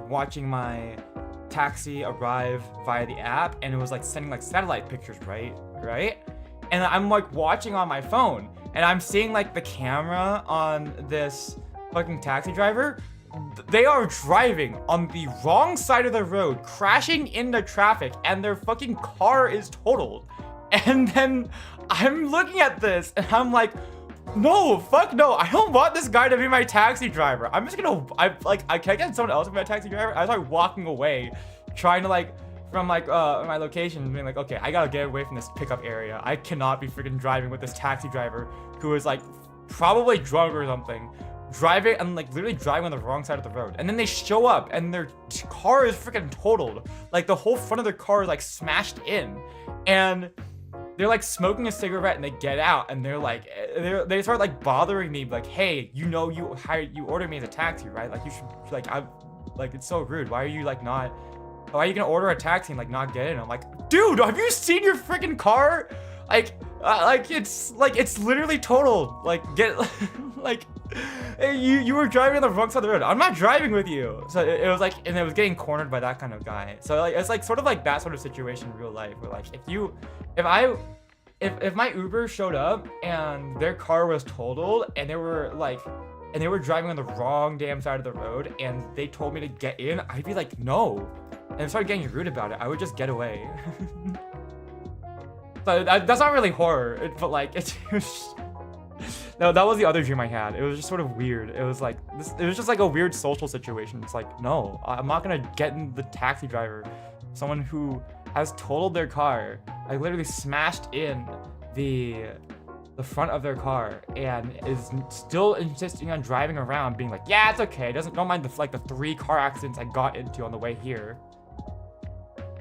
watching my taxi arrive via the app, and it was like sending like satellite pictures, right? And I'm like watching on my phone, and I'm seeing like the camera on this fucking taxi driver. They are driving on the wrong side of the road, crashing into traffic, and their fucking car is totaled. And then I'm looking at this, and I'm like, no, fuck no, I don't want this guy to be my taxi driver. I'm just gonna, can I get someone else to be my taxi driver? I was like walking away, trying to like, from like my location, being like, okay, I gotta get away from this pickup area. I cannot be freaking driving with this taxi driver who is like probably drunk or something, driving and like literally driving on the wrong side of the road. And then they show up and their car is freaking totaled. Like the whole front of their car is like smashed in, and they're like smoking a cigarette, and they get out, and they're like, they start like bothering me, like, hey, you ordered me as a taxi, right? Like you should, like it's so rude. Why are you like not, why are you gonna order a taxi and like not get in? I'm like, dude, have you seen your freaking car? It's literally totaled. Like get like you were driving on the wrong side of the road. I'm not driving with you. So it was like, and it was getting cornered by that kind of guy. So like it's like sort of like that sort of situation in real life, where like if my Uber showed up and their car was totaled, and they were driving on the wrong damn side of the road, and they told me to get in, I'd be like, no, and started getting rude about it. I would just get away. So that's not really horror, but like it's no, that was the other dream I had. It was just sort of weird. It was like this. It was just like a weird social situation. It's like, no, I'm not gonna get in the taxi driver, someone who has totaled their car. I literally smashed in the front of their car, and is still insisting on driving around, being like, yeah, it's okay. Don't mind the 3 car accidents I got into on the way here.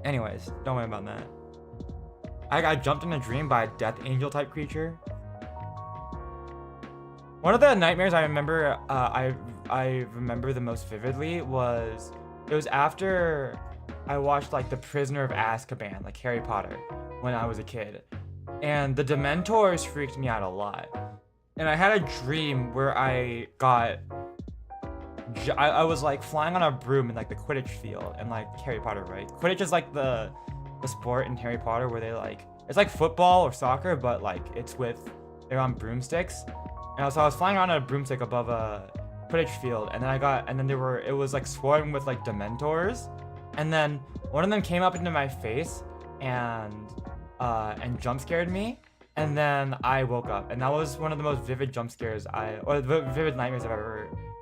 Anyways, don't worry about that. I got jumped in a dream by a death angel type creature. One of the nightmares I remember, I remember the most vividly was, it was after I watched like The Prisoner of Azkaban, like Harry Potter, when I was a kid. And the Dementors freaked me out a lot. And I had a dream where I was like flying on a broom in like the Quidditch field in like Harry Potter, right? Quidditch is like the sport in Harry Potter where they like, it's like football or soccer, but like they're on broomsticks. And so I was flying around on a broomstick above Quidditch field, and then it was like swarming with like Dementors, and then one of them came up into my face and jump scared me, and then I woke up, and that was one of the most vivid jump scares vivid nightmares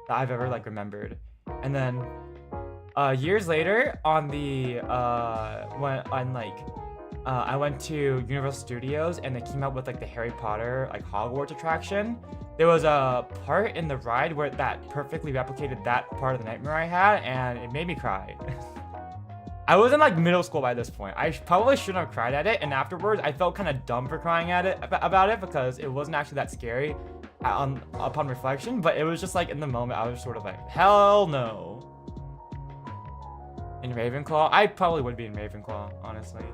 I've ever like remembered. And then years later, on the I went to Universal Studios, and they came out with like the Harry Potter like Hogwarts attraction. There was a part in the ride where that perfectly replicated that part of the nightmare I had, and it made me cry. I was in like middle school by this point. I probably shouldn't have cried at it, and afterwards I felt kind of dumb for crying at it about it, because it wasn't actually that scary upon reflection. But it was just like in the moment I was sort of like, hell no. In Ravenclaw, I probably would be in Ravenclaw, honestly.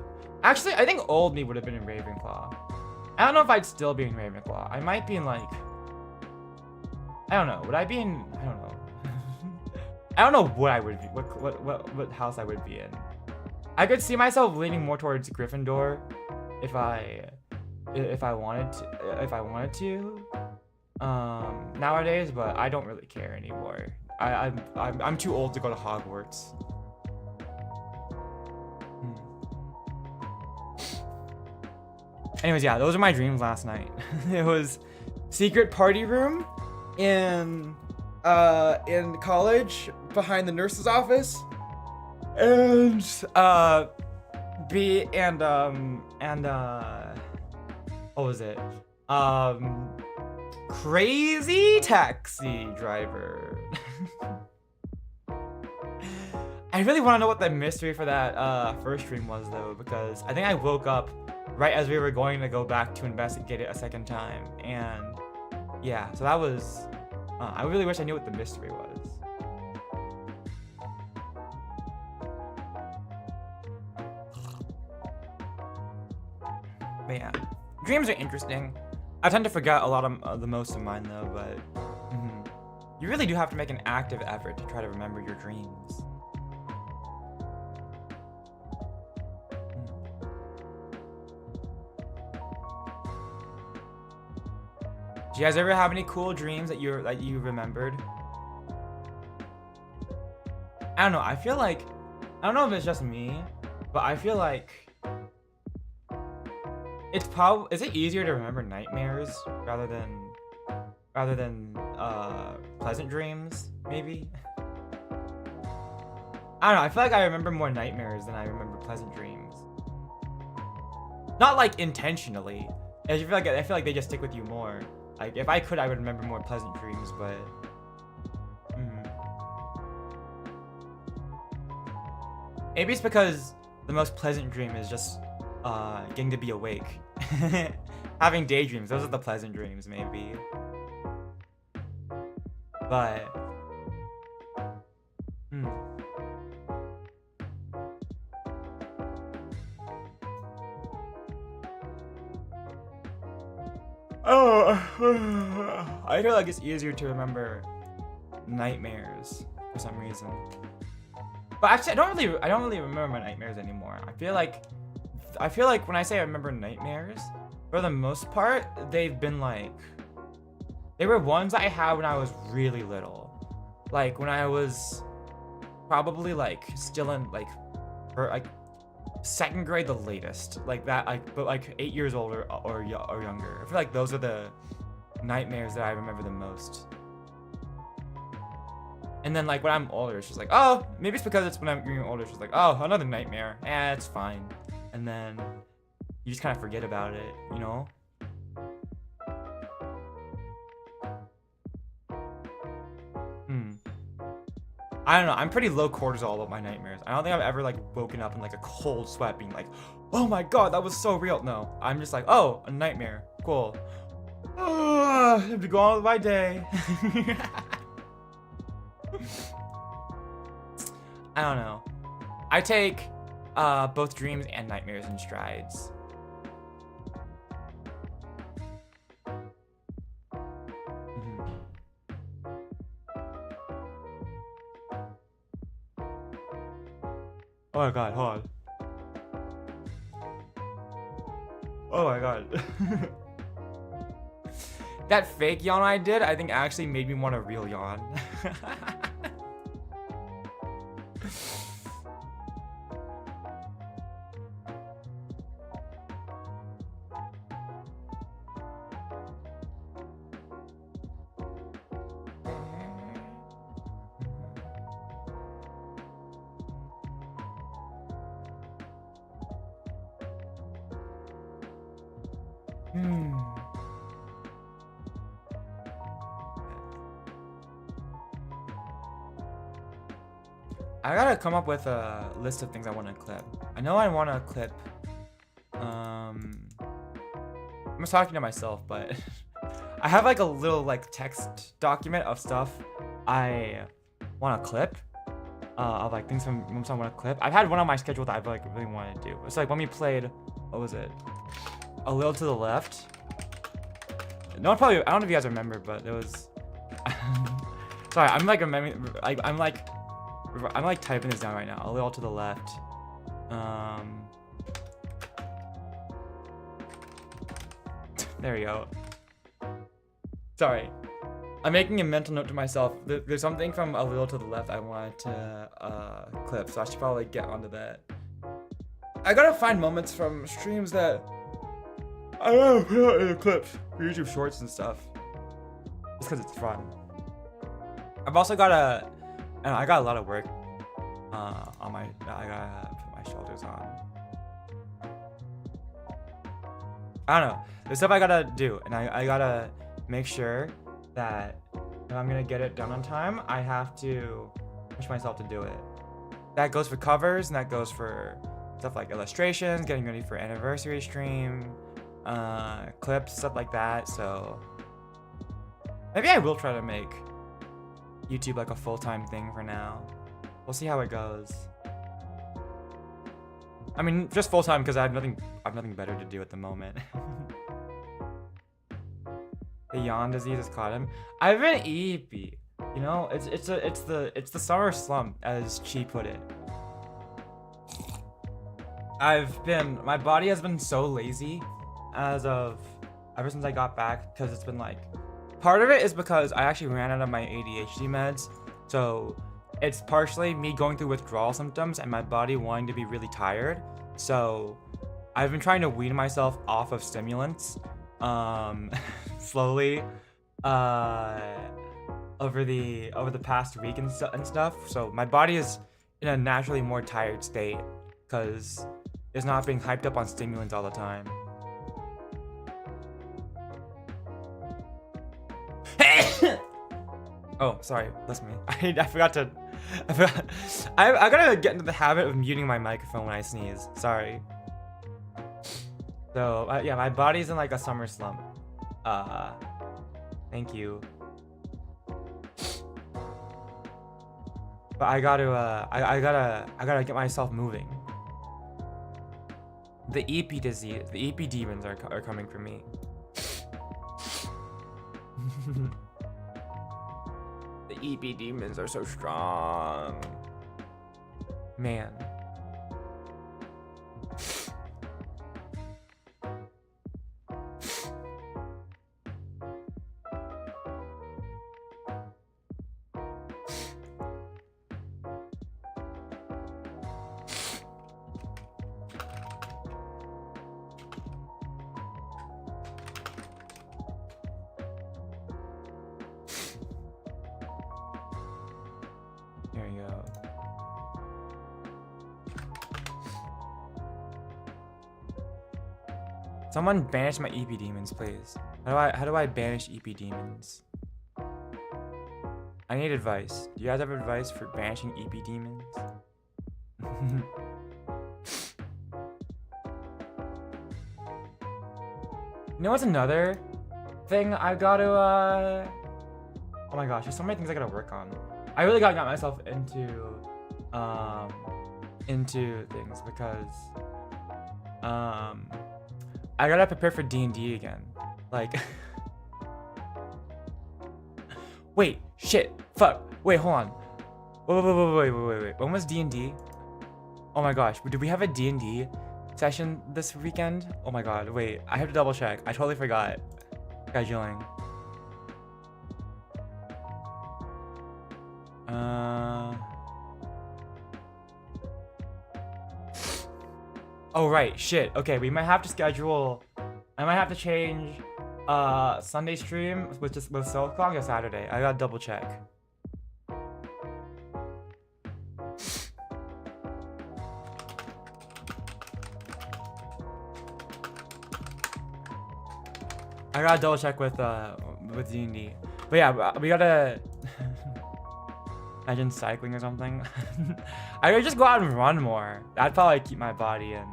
Actually, I think old me would have been in Ravenclaw. I don't know if I'd still be in Ravenclaw. I might be in like, I don't know. Would I be in? I don't know. I don't know what I would be. What house I would be in. I could see myself leaning more towards Gryffindor, if I wanted to. Nowadays, but I don't really care anymore. I'm too old to go to Hogwarts. Anyways, yeah, those are my dreams last night. It was secret party room in college behind the nurse's office, and what was it? Crazy taxi driver. I really want to know what the mystery for that first dream was, though, because I think I woke up right as we were going to go back to investigate it a second time, and yeah, so that was I really wish I knew what the mystery was. But yeah, dreams are interesting. I tend to forget a lot of the most of mine, though, but you really do have to make an active effort to try to remember your dreams. Do you guys ever have any cool dreams that you remembered? I don't know. I feel like, I don't know if it's just me, but I feel like it's is it easier to remember nightmares rather than pleasant dreams, maybe? I don't know. I feel like I remember more nightmares than I remember pleasant dreams. Not like intentionally. I feel like they just stick with you more. Like, if I could, I would remember more pleasant dreams, but maybe it's because the most pleasant dream is just getting to be awake. Having daydreams, those are the pleasant dreams, maybe. But I feel like it's easier to remember nightmares for some reason. But actually, I don't really remember my nightmares anymore. I feel like when I say I remember nightmares, for the most part, they've been like, they were ones I had when I was really little. Like when I was probably like still in like, or like second grade the latest, like that, like, but like 8 years older or younger. I feel like those are the nightmares that I remember the most. And then like when I'm older, it's just like, oh, maybe it's because it's when I'm getting older, it's just like, oh, another nightmare, it's fine. And then you just kind of forget about it, you know? I don't know, I'm pretty low cortisol about my nightmares. I don't think I've ever like woken up in like a cold sweat being like, oh my god, that was so real. No, I'm just like, oh, a nightmare, cool. I have to go on with my day. I don't know. I take both dreams and nightmares in strides. Oh my god, hold on. Oh my god. That fake yawn I did, I think actually made me want a real yawn. I gotta come up with a list of things I want to clip. I know I want to clip. I'm just talking to myself, but I have like a little like text document of stuff I want to clip. Of like things from moves I want to clip. I've had one on my schedule that I like really wanted to do. It's like when we played, what was it? A Little to the Left. No one probably, I don't know if you guys remember, but it was. Sorry, I'm like remembering. I'm like typing this down right now. A Little to the Left. There we go. Sorry. I'm making a mental note to myself. There's something from A Little to the Left I wanted to clip, so I should probably get onto that. I gotta find moments from streams that I don't know, put out in the clips for YouTube Shorts and stuff. Just because it's fun. I've also got I got a lot of work on my, I gotta put my shoulders on. I don't know. There's stuff I gotta do, and I gotta make sure that if I'm gonna get it done on time, I have to push myself to do it. That goes for covers, and that goes for stuff like illustrations, getting ready for anniversary stream, clips, stuff like that. So maybe I will try to make YouTube like a full-time thing for now. We'll see how it goes. I mean, just full-time because I have nothing better to do at the moment. The yawn disease has caught him. I've been eepy. You know, it's the summer slump, as Chi put it. My body has been so lazy ever since I got back, because it's been like, part of it is because I actually ran out of my ADHD meds, so it's partially me going through withdrawal symptoms and my body wanting to be really tired. So I've been trying to wean myself off of stimulants slowly over the past week and stuff. So my body is in a naturally more tired state because it's not being hyped up on stimulants all the time. Oh, sorry, bless me. I forgot. I gotta get into the habit of muting my microphone when I sneeze. Sorry. So yeah, my body's in like a summer slump. Thank you. But I gotta get myself moving. The EP disease, the EP demons are coming for me. The EP demons are so strong. Man. There you go. Someone banish my EP demons, please. How do I banish EP demons? I need advice. Do you guys have advice for banishing EP demons? You know what's another thing I gotta oh my gosh, there's so many things I gotta work on. I really got myself into things because I gotta prepare for D&D again. Like wait, shit, fuck, wait, hold on. Wait. When was D&D? Oh my gosh, did we have a D&D session this weekend? Oh my god, wait, I have to double check. I totally forgot. Scheduling. Oh right, shit. Okay, we might have to schedule. I might have to change Sunday stream with Silk Clock or Saturday. I gotta double check. I gotta double check with D&D. But yeah, we gotta imagine cycling or something. I gotta just go out and run more. That'd probably keep my body in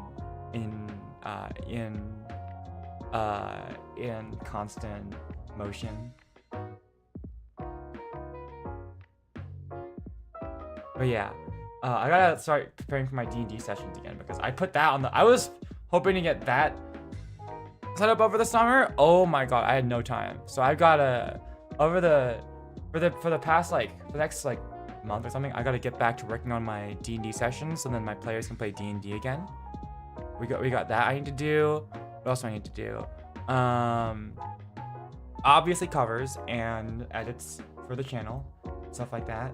constant motion. But yeah, I gotta start preparing for my D&D sessions again because I put that on the. I was hoping to get that set up over the summer. Oh my god, I had no time. So I gotta for the past for the next month or something. I gotta get back to working on my D&D sessions, so then my players can play D&D again. We got that I need to do. What else do I need to do? Obviously covers and edits for the channel, stuff like that.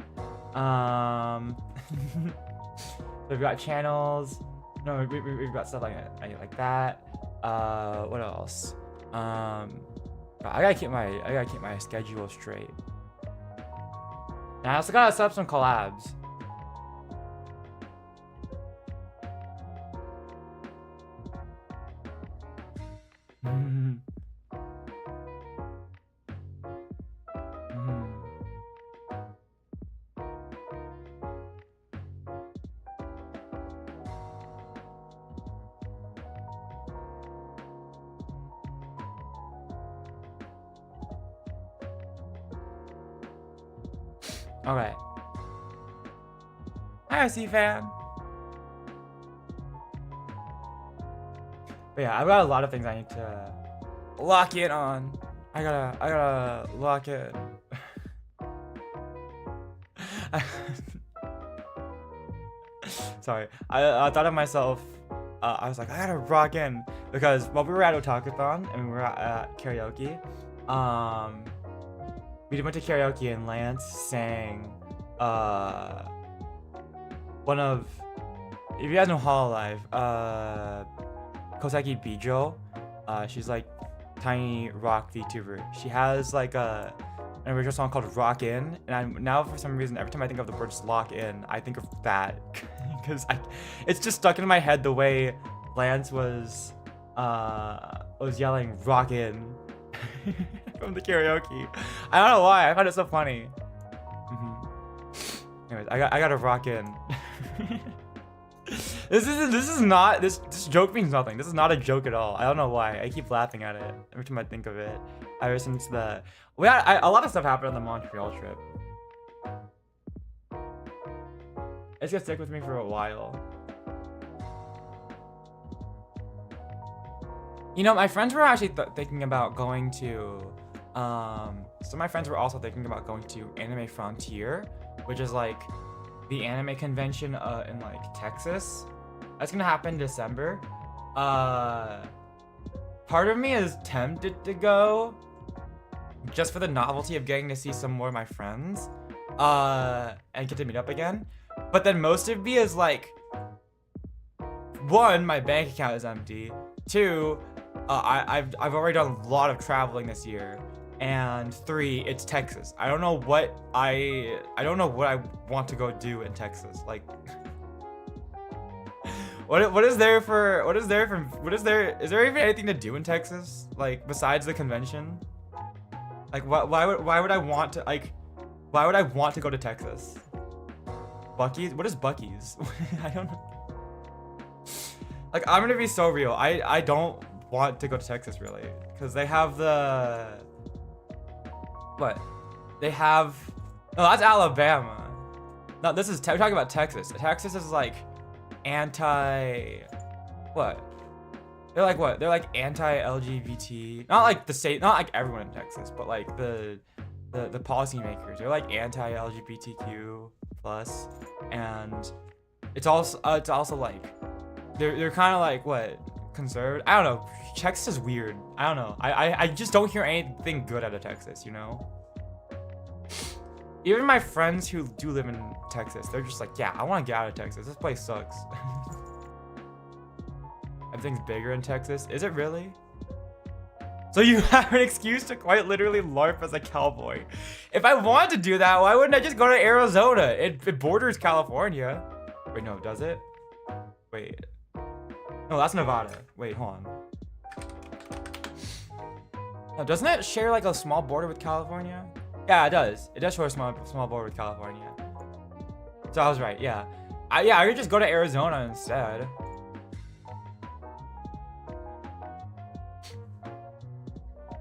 We've got channels. No, we've got stuff like that. What else? I gotta keep my schedule straight. And I also gotta set up some collabs. Okay. Hi, C-Fan. But yeah, I've got a lot of things I need to lock in on. I gotta lock in. Sorry, I thought of myself. I was like, I gotta rock in because while we were at Otakuthon and we were at karaoke, we went to karaoke and Lance sang one of, if you guys know Hololive, Koseki Bijo. She's like tiny rock VTuber. She has like an original song called Rock In, and now for some reason every time I think of the words lock in, I think of that because it's just stuck in my head the way Lance was yelling rock in from the karaoke. I don't know why. I found it so funny. Anyways, I gotta rock in. This joke means nothing. This is not a joke at all. I don't know why. I keep laughing at it every time I think of it. Ever since a lot of stuff happened on the Montreal trip. It's gonna stick with me for a while. You know, my friends were actually thinking about going to, some of my friends were also thinking about going to Anime Frontier, which is like the anime convention in like Texas. That's gonna happen in December. Part of me is tempted to go just for the novelty of getting to see some more of my friends and get to meet up again. But then most of me is like, one, my bank account is empty. Two, I've already done a lot of traveling this year. And three, it's Texas. I don't know what I want to go do in Texas. Like, is there even anything to do in Texas? Like, besides the convention? Like, why would I want to go to Texas? Buc-ee's? What is Buc-ee's? I don't know. Like, I'm gonna be so real. I don't want to go to Texas really, because they have the. What? They have. No, that's Alabama. No, this is. We're talking about Texas. Texas is like anti. What? They're like what? They're like anti-LGBT. Not like the state. Not like everyone in Texas, but like the policymakers. They're like anti-LGBTQ plus, and it's also like they're kind of like what? Conservative. I don't know. Texas is weird. I don't know. I just don't hear anything good out of Texas, you know? Even my friends who do live in Texas, they're just like, yeah, I want to get out of Texas. This place sucks. Everything's bigger in Texas. Is it really? So you have an excuse to quite literally LARP as a cowboy. If I wanted to do that, why wouldn't I just go to Arizona? It borders California. Wait, no, does it? Wait. No, that's Nevada. Wait, hold on. No, doesn't it share like a small border with California? Yeah, it does. It does share a small border with California. So I was right, yeah. I could just go to Arizona instead.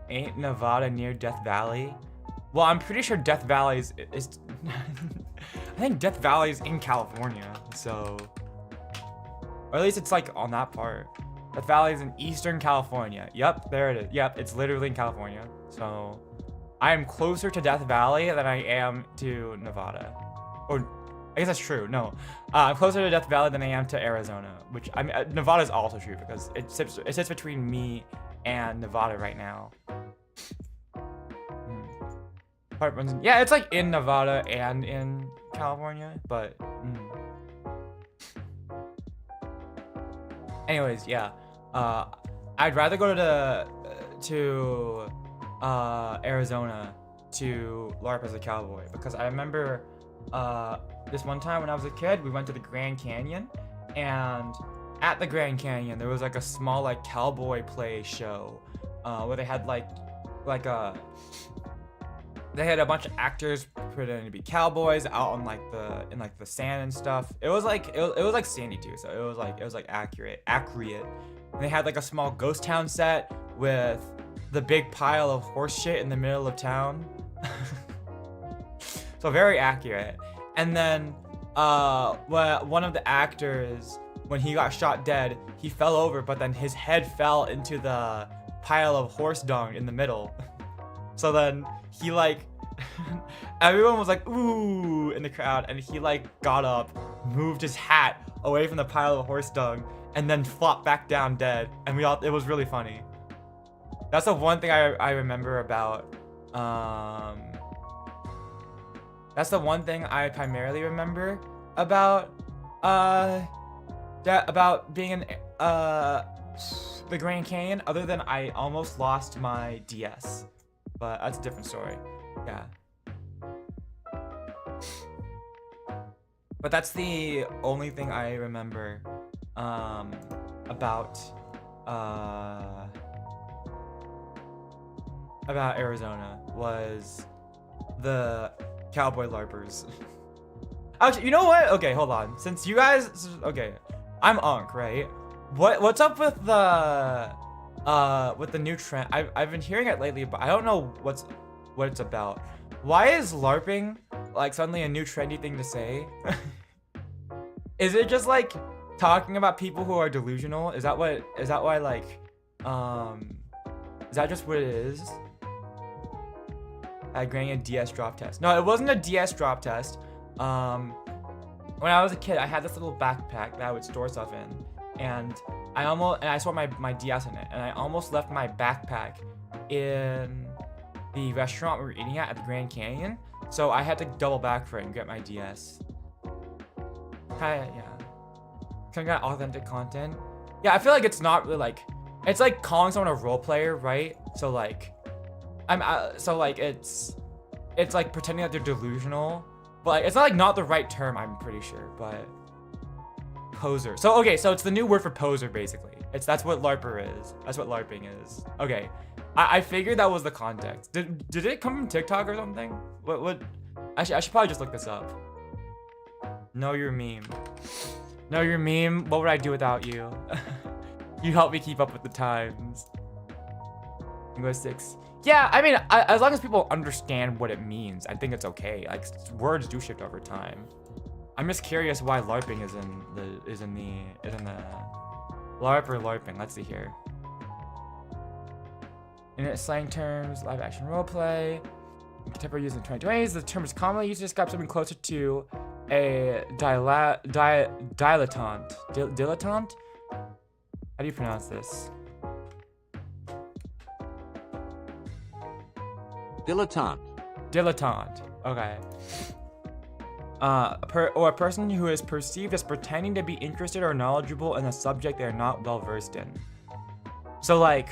Ain't Nevada near Death Valley? Well, I'm pretty sure Death Valley is I think Death Valley is in California, so, or at least it's like on that part. Death Valley is in Eastern California. Yep, there it is. Yep, it's literally in California. So I am closer to Death Valley than I am to Nevada. Or I guess that's true. No, I'm closer to Death Valley than I am to Arizona, which I mean, Nevada is also true because it sits between me and Nevada right now. Yeah, it's like in Nevada and in California, but anyways, yeah. I'd rather go to Arizona to LARP as a cowboy because I remember this one time when I was a kid, we went to the Grand Canyon, and at the Grand Canyon there was like a small like cowboy play show where they had they had a bunch of actors pretending to be cowboys out on like in the sand and stuff. It was like it was like sandy too, so it was like accurate. And they had like a small ghost town set with the big pile of horse shit in the middle of town. So very accurate. And then one of the actors, when he got shot dead, he fell over, but then his head fell into the pile of horse dung in the middle. So then he like everyone was like ooh in the crowd, and he like got up, moved his hat away from the pile of horse dung, and then flopped back down dead. And it was really funny. That's the one thing I remember about that's the one thing I primarily remember about about being in the Grand Canyon, other than I almost lost my DS. But that's a different story. Yeah. But that's the only thing I remember about Arizona was the cowboy LARPers. Actually, you know what? Okay, hold on. Since you guys, okay, I'm Ankh, right? What's up with the new trend? I've been hearing it lately, but I don't know what it's about. Why is LARPing like suddenly a new trendy thing to say? Is it just like talking about people who are delusional? Is that why like is that just what it is? Granting a DS drop test. No, it wasn't a DS drop test. When I was a kid, I had this little backpack that I would store stuff in, and I stored my DS in it, and I almost left my backpack in the restaurant we were eating at the Grand Canyon, so I had to double back for it and get my DS. Yeah. Kind of got authentic content. Yeah, I feel like it's not really like, it's like calling someone a role player, right? So like, it's like pretending that they're delusional, but like, it's not the right term, I'm pretty sure, but poser. So okay, so it's the new word for poser basically. That's what LARPer is. That's what LARPing is. Okay, I figured that was the context. Did it come from TikTok or something? What? Actually, I should probably just look this up. Know your meme. Know your meme. What would I do without you? You help me keep up with the times. Linguistics. Yeah, I mean, as long as people understand what it means, I think it's okay. Like, words do shift over time. I'm just curious why LARPing is in the LARP or LARPing. Let's see here. Internet slang terms, live action roleplay, contemporary use in the 2020s. The term is commonly used to describe something closer to a dilettante. Dilettante? How do you pronounce this? Dilettante. Dilettante. Okay. or a person who is perceived as pretending to be interested or knowledgeable in a subject they are not well versed in. So like,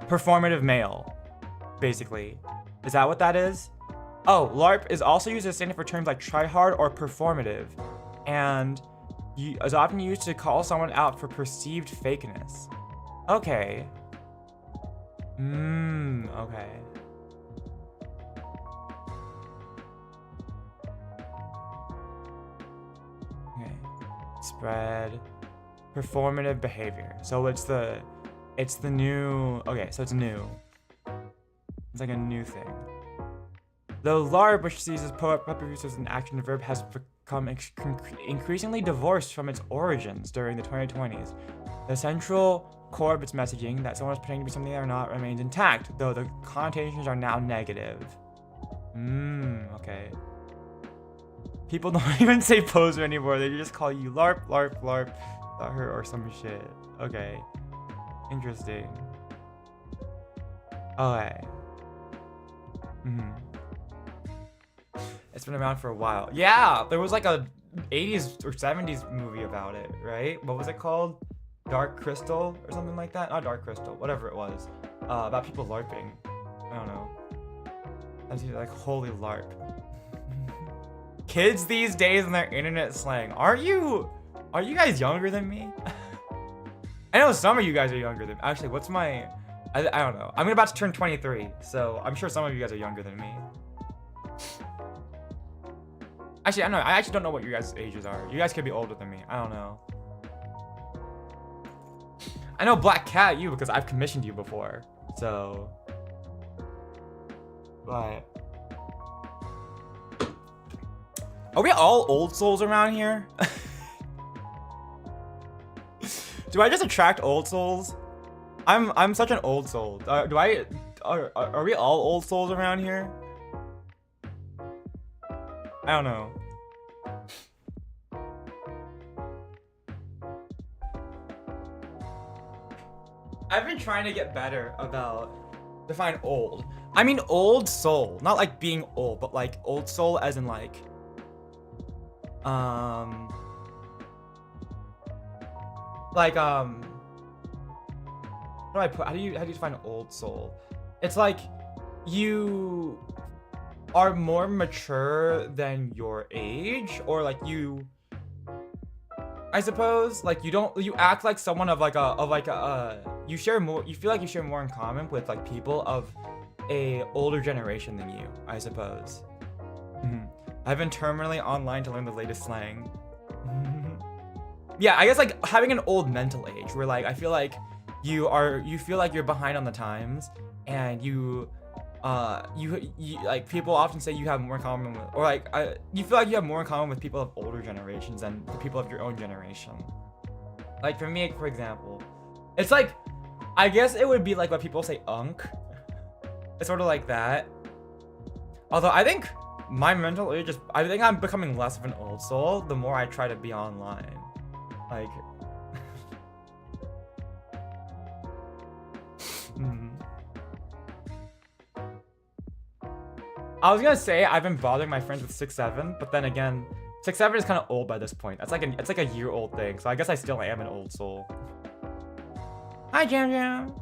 performative male, basically. Is that what that is? Oh, LARP is also used as standard for terms like tryhard or performative, and is often used to call someone out for perceived fakeness. Okay. Okay. Okay. Spread performative behavior. So it's the new, okay, so it's new. It's like a new thing. The LARP, which sees puppet use as an action verb, has become increasingly divorced from its origins during the 2020s. The central core of its messaging, that someone is pretending to be something they are not, remains intact, though the connotations are now negative. Okay. People don't even say poser anymore, they just call you LARP, LARP, LARP, her or some shit. Okay. Interesting. Okay. It's been around for a while. Yeah, there was like a 80s or 70s movie about it, right? What was it called? Dark Crystal or something like that? Not Dark Crystal, whatever it was. About people LARPing. I don't know. I was like, holy LARP. Kids these days and their internet slang. Are you guys younger than me? I know some of you guys are younger than me. Actually, what's my... I don't know. I'm about to turn 23, so I'm sure some of you guys are younger than me. Actually, I don't know. I actually don't know what your guys' ages are. You guys could be older than me. I don't know. I know Black Cat, you, because I've commissioned you before. So... But... Are we all old souls around here? Do I just attract old souls? I'm such an old soul. Are we all old souls around here? I don't know. I've been trying to get better about define old. I mean old soul, not like being old, but like old soul as in like how do you define old soul? It's like you are more mature than your age, or like you, I suppose, like you act like someone you feel like you share more in common with like people of a older generation than you, I suppose. I've been terminally online to learn the latest slang. Yeah, I guess like having an old mental age where like I feel like you feel like you're behind on the times, and you like people often say you have more in common with, or like you feel like you have more in common with people of older generations than the people of your own generation. Like for me, for example, it's like I guess it would be like what people say unk. It's sort of like that. Although I think my mental age I think I'm becoming less of an old soul the more I try to be online. Like I was gonna say I've been bothering my friends with 6'7", but then again, 6'7" is kind of old by this point. It's like a year-old thing, so I guess I still am an old soul. Hi, Jam Jam.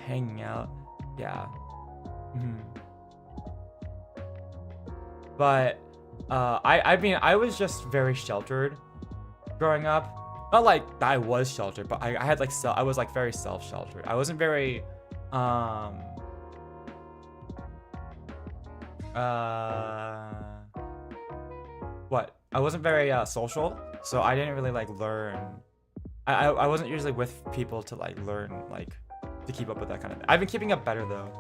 Hanging out, yeah. But I mean I was just very sheltered growing up. Not like I was sheltered, but I had like I was like very self-sheltered. I wasn't very I wasn't very social, so I didn't really like learn. I wasn't usually with people to like learn, like to keep up with that kind of thing. I've been keeping up better though.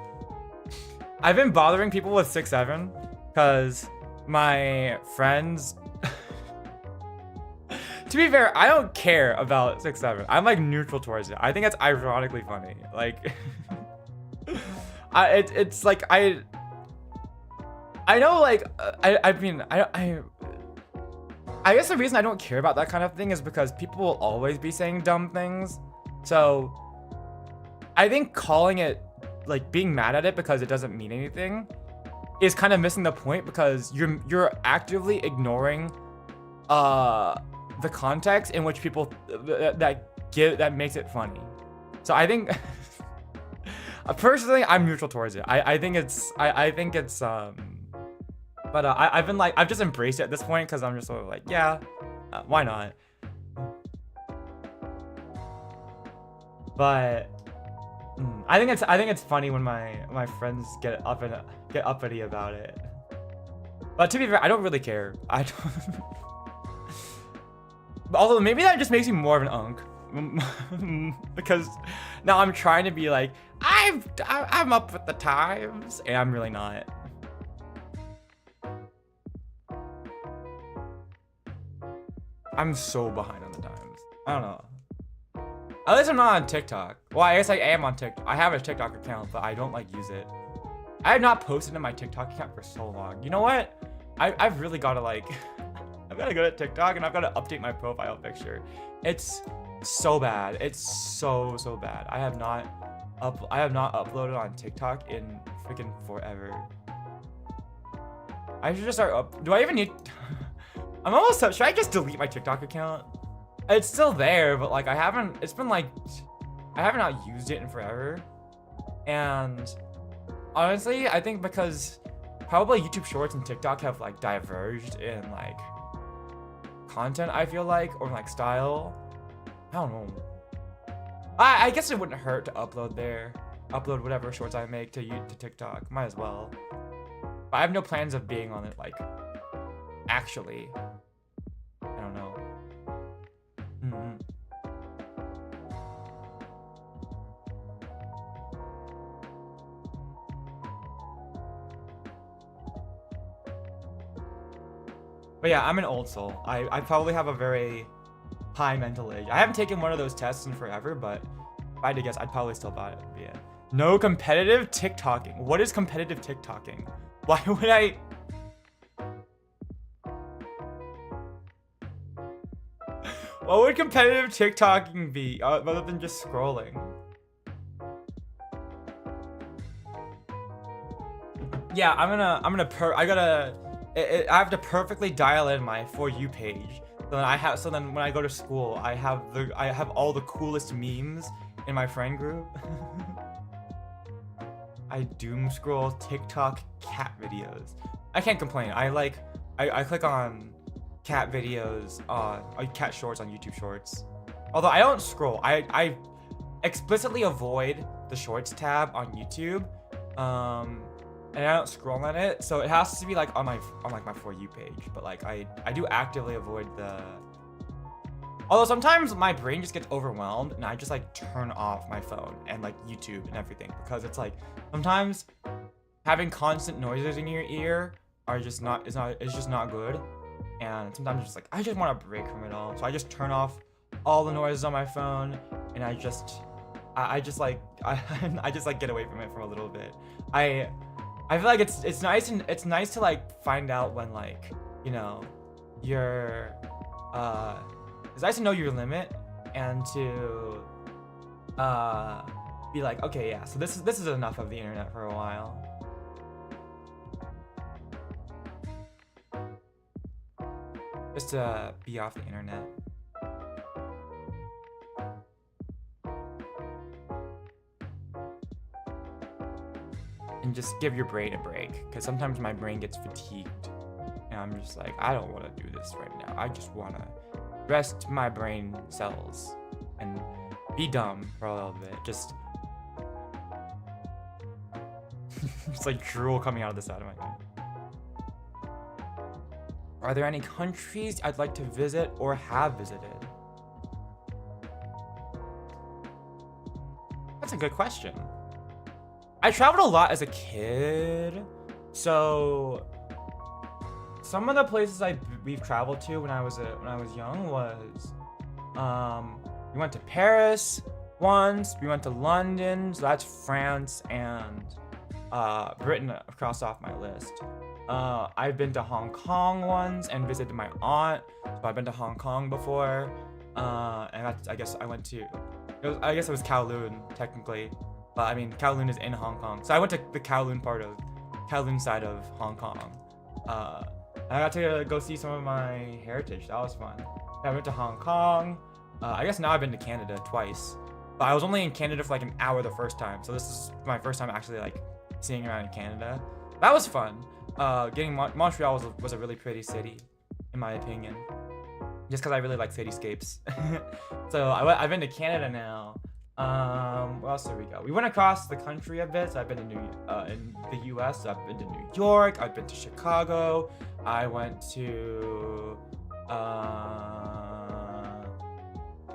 I've been bothering people with 6'7" because my friends to be fair, I don't care about 6'7". I'm like neutral towards it. I think it's ironically funny. Like it's like I know, like I mean I guess the reason I don't care about that kind of thing is because people will always be saying dumb things. So I think calling it, like being mad at it because it doesn't mean anything, is kind of missing the point because you're actively ignoring the context in which people that makes it funny. So I think personally I'm neutral towards it. I think it's but I've been like, I've just embraced it at this point because I'm just sort of like, yeah, why not? But I think it's funny when my friends get uppity about it. But to be fair, I don't really care. I don't. Although maybe that just makes me more of an unk, because now I'm trying to be like, I'm up with the times, and I'm really not. I'm so behind on the times. I don't know. At least I'm not on TikTok. Well, I guess I am on TikTok. I have a TikTok account, but I don't like use it. I have not posted in my TikTok account for so long. You know what? I've really got to like, I've got to go to TikTok and I've got to update my profile picture. It's so bad. It's so bad. I have not uploaded on TikTok in freaking forever. I should just start do I even need? I'm almost up. Should I just delete my TikTok account? It's still there, but like I haven't not used it in forever. And honestly, I think because probably YouTube Shorts and TikTok have like diverged in like content, I feel like, or like style. I don't know. I guess it wouldn't hurt to upload whatever shorts I make to TikTok. Might as well. But I have no plans of being on it like actually. I don't know. But yeah, I'm an old soul. I probably have a very high mental age. I haven't taken one of those tests in forever, but if I had to guess, I'd probably still buy it. Yeah. No competitive TikToking. What is competitive TikToking? Why would I? What would competitive TikToking be other than just scrolling? Yeah, I have to perfectly dial in my For You page. So then when I go to school, I have all the coolest memes in my friend group. I doom scroll TikTok cat videos. I can't complain. I click on cat videos, cat shorts on YouTube Shorts. Although I don't scroll. I explicitly avoid the Shorts tab on YouTube. And I don't scroll on it, so it has to be like on my For You page. But like I do actively avoid the. Although sometimes my brain just gets overwhelmed and I just like turn off my phone and like YouTube and everything, because it's like sometimes having constant noises in your ear is just not good. And sometimes it's just like I just want a break from it all, so I just turn off all the noises on my phone and I just like get away from it for a little bit. I feel like it's nice to like find out when, like, you know, it's nice to know your limit and to be like, okay, yeah, so this is enough of the internet for a while. Just to be off the internet. And just give your brain a break, because sometimes my brain gets fatigued and I'm just like, I don't want to do this right now. I just want to rest my brain cells and be dumb for a little bit. Just it's like drool coming out of the side of my head. Are there any countries I'd like to visit or have visited? That's a good question. I traveled a lot as a kid, so some of the places we've traveled to when I was young was we went to Paris once, we went to London, so that's France and Britain crossed off my list. I've been to Hong Kong once and visited my aunt, so I've been to Hong Kong before, and I guess it was Kowloon technically. But I mean, Kowloon is in Hong Kong. So I went to the Kowloon part of Kowloon side of Hong Kong. I got to go see some of my heritage. That was fun. I went to Hong Kong. I guess now I've been to Canada twice. But I was only in Canada for like an hour the first time. So this is my first time actually like seeing around in Canada. That was fun. Montreal was a really pretty city, in my opinion. Just because I really like cityscapes. So I've been to Canada now. Where else did we go? We went across the country a bit. So I've been to in the US. So I've been to New York. I've been to Chicago. I went to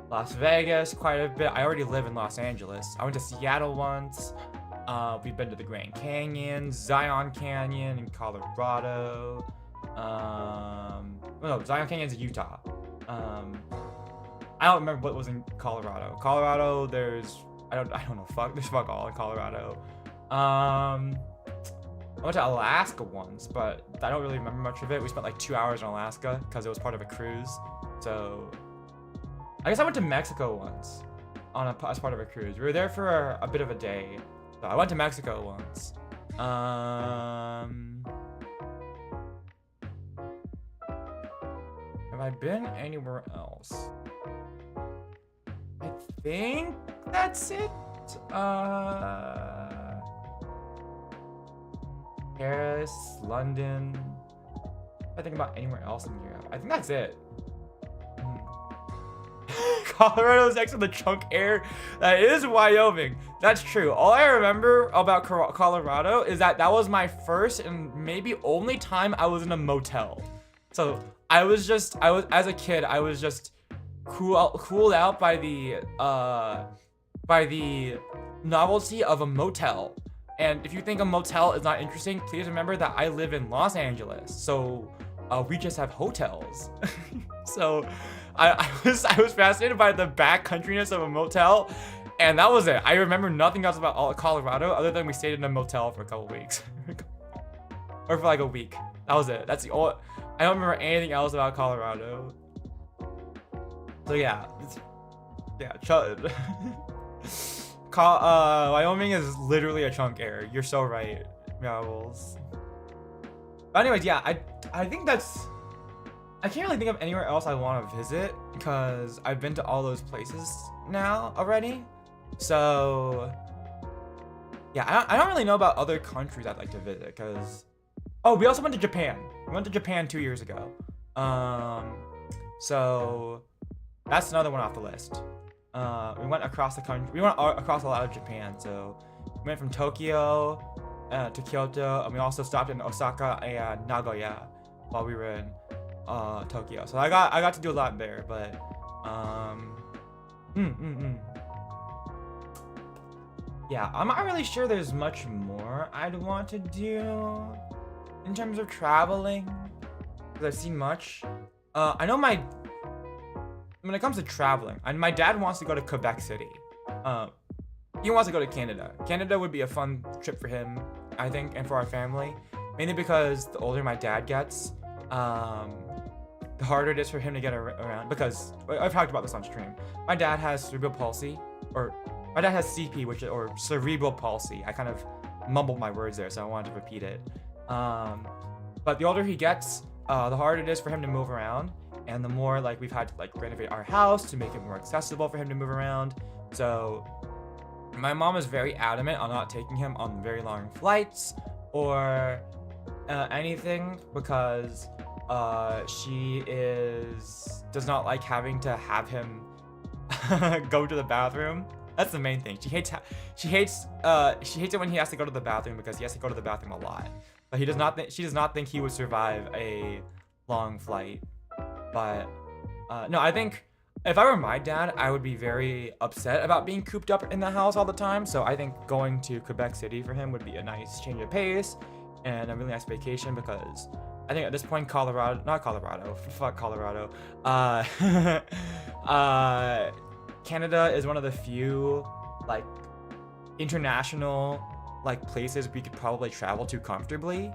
Las Vegas quite a bit. I already live in Los Angeles. I went to Seattle once. We've been to the Grand Canyon, Zion Canyon in Colorado. No, Zion Canyon's in Utah. I don't remember what was in Colorado. Colorado, I don't know, there's fuck all in Colorado. I went to Alaska once, but I don't really remember much of it. We spent like 2 hours in Alaska because it was part of a cruise. So I guess I went to Mexico once as part of a cruise. We were there for a bit of a day. So I went to Mexico once. Have I been anywhere else? I think that's it. Paris, London. I think about anywhere else in Europe. I think that's it. Colorado's next to the chunk air. That is Wyoming. That's true. All I remember about Colorado is that was my first and maybe only time I was in a motel. So as a kid, I was just cooled out by the novelty of a motel. And if you think a motel is not interesting, please remember that I live in Los Angeles. So we just have hotels. So I was fascinated by the backcountryness of a motel, and that was it. I remember nothing else about Colorado other than we stayed in a motel for a couple weeks. Or for like a week. That was it. That's the only. I don't remember anything else about Colorado. So yeah. Wyoming is literally a chunk air. You're so right, Marbles. But anyways, yeah, I think that's. I can't really think of anywhere else I want to visit because I've been to all those places now already. So yeah, I don't really know about other countries I'd like to visit because. Oh, we also went to Japan. We went to Japan 2 years ago. So that's another one off the list. We went across the country. We went across a lot of Japan. So we went from Tokyo to Kyoto, and we also stopped in Osaka and Nagoya while we were in Tokyo. So I got to do a lot there, but yeah, I'm not really sure there's much more I'd want to do in terms of traveling because I've seen much. I know when it comes to traveling, and my dad wants to go to Quebec City. He wants to go to Canada. Canada would be a fun trip for him, I think, and for our family, mainly because the older my dad gets, the harder it is for him to get around, because I've talked about this on stream. My dad has cerebral palsy, or my dad has CP, or cerebral palsy. I kind of mumbled my words there, so I wanted to repeat it. But the older he gets, the harder it is for him to move around, and the more like we've had to like renovate our house to make it more accessible for him to move around. So my mom is very adamant on not taking him on very long flights or anything because she does not like having to have him go to the bathroom. That's the main thing. She hates it when he has to go to the bathroom because he has to go to the bathroom a lot. But she does not think he would survive a long flight. But no, I think if I were my dad, I would be very upset about being cooped up in the house all the time. So I think going to Quebec City for him would be a nice change of pace and a really nice vacation because I think at this point, Colorado, Canada is one of the few like international like places we could probably travel to comfortably